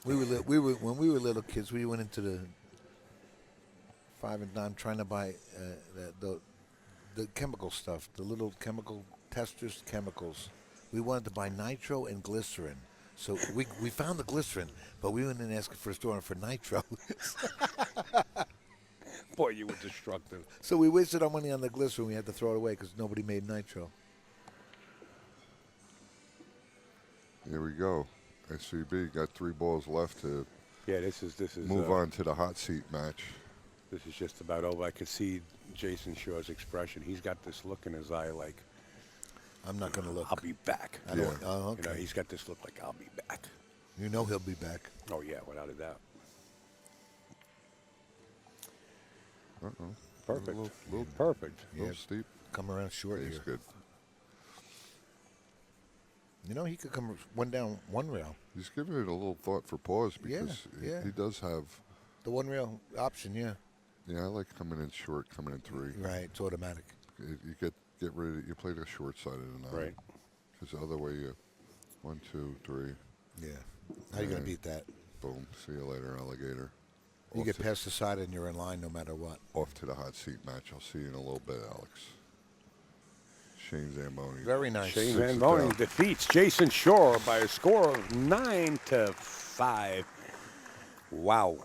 When we were little kids, we went into the 5 and Dime trying to buy the chemical stuff, the little chemical testers, chemicals. We wanted to buy nitro and glycerin. So we found the glycerin, but we went in asking for a store for nitro. Boy, you were destructive. So we wasted our money on the glycerin. We had to throw it away because nobody made nitro. Here we go. SCB got 3 balls left to Yeah, this is move on to the hot seat match. This is just about over. I could see Jayson Shaw's expression. He's got this look in his eye like, I'm not going to look. I'll be back. I don't, Yeah. oh, You know, okay. he's got this look like, I'll be back. You know he'll be back. Oh, yeah, without a doubt. Uh-oh. Perfect. Little Perfect. little steep. Come around short He's here. good. You know, he could come one down one rail. He's giving it a little thought for pause Yeah, because yeah. he does have. The one rail option, yeah. Yeah, I like coming in short, coming in 3. Right, it's automatic. You get rid of. You play the short side of the 9. Right. Because the other way, you 1, 2, 3, Yeah. How you going Right. to beat that? boom. See you later, alligator. You Off get to- past the side and you're in line no matter what. Off to the hot seat match. I'll see you in a little bit, Alex. Shane Zamboni. Very nice. Shane 6 Van is Boening down. defeats Jayson Shaw by a score of 9-5. Wow.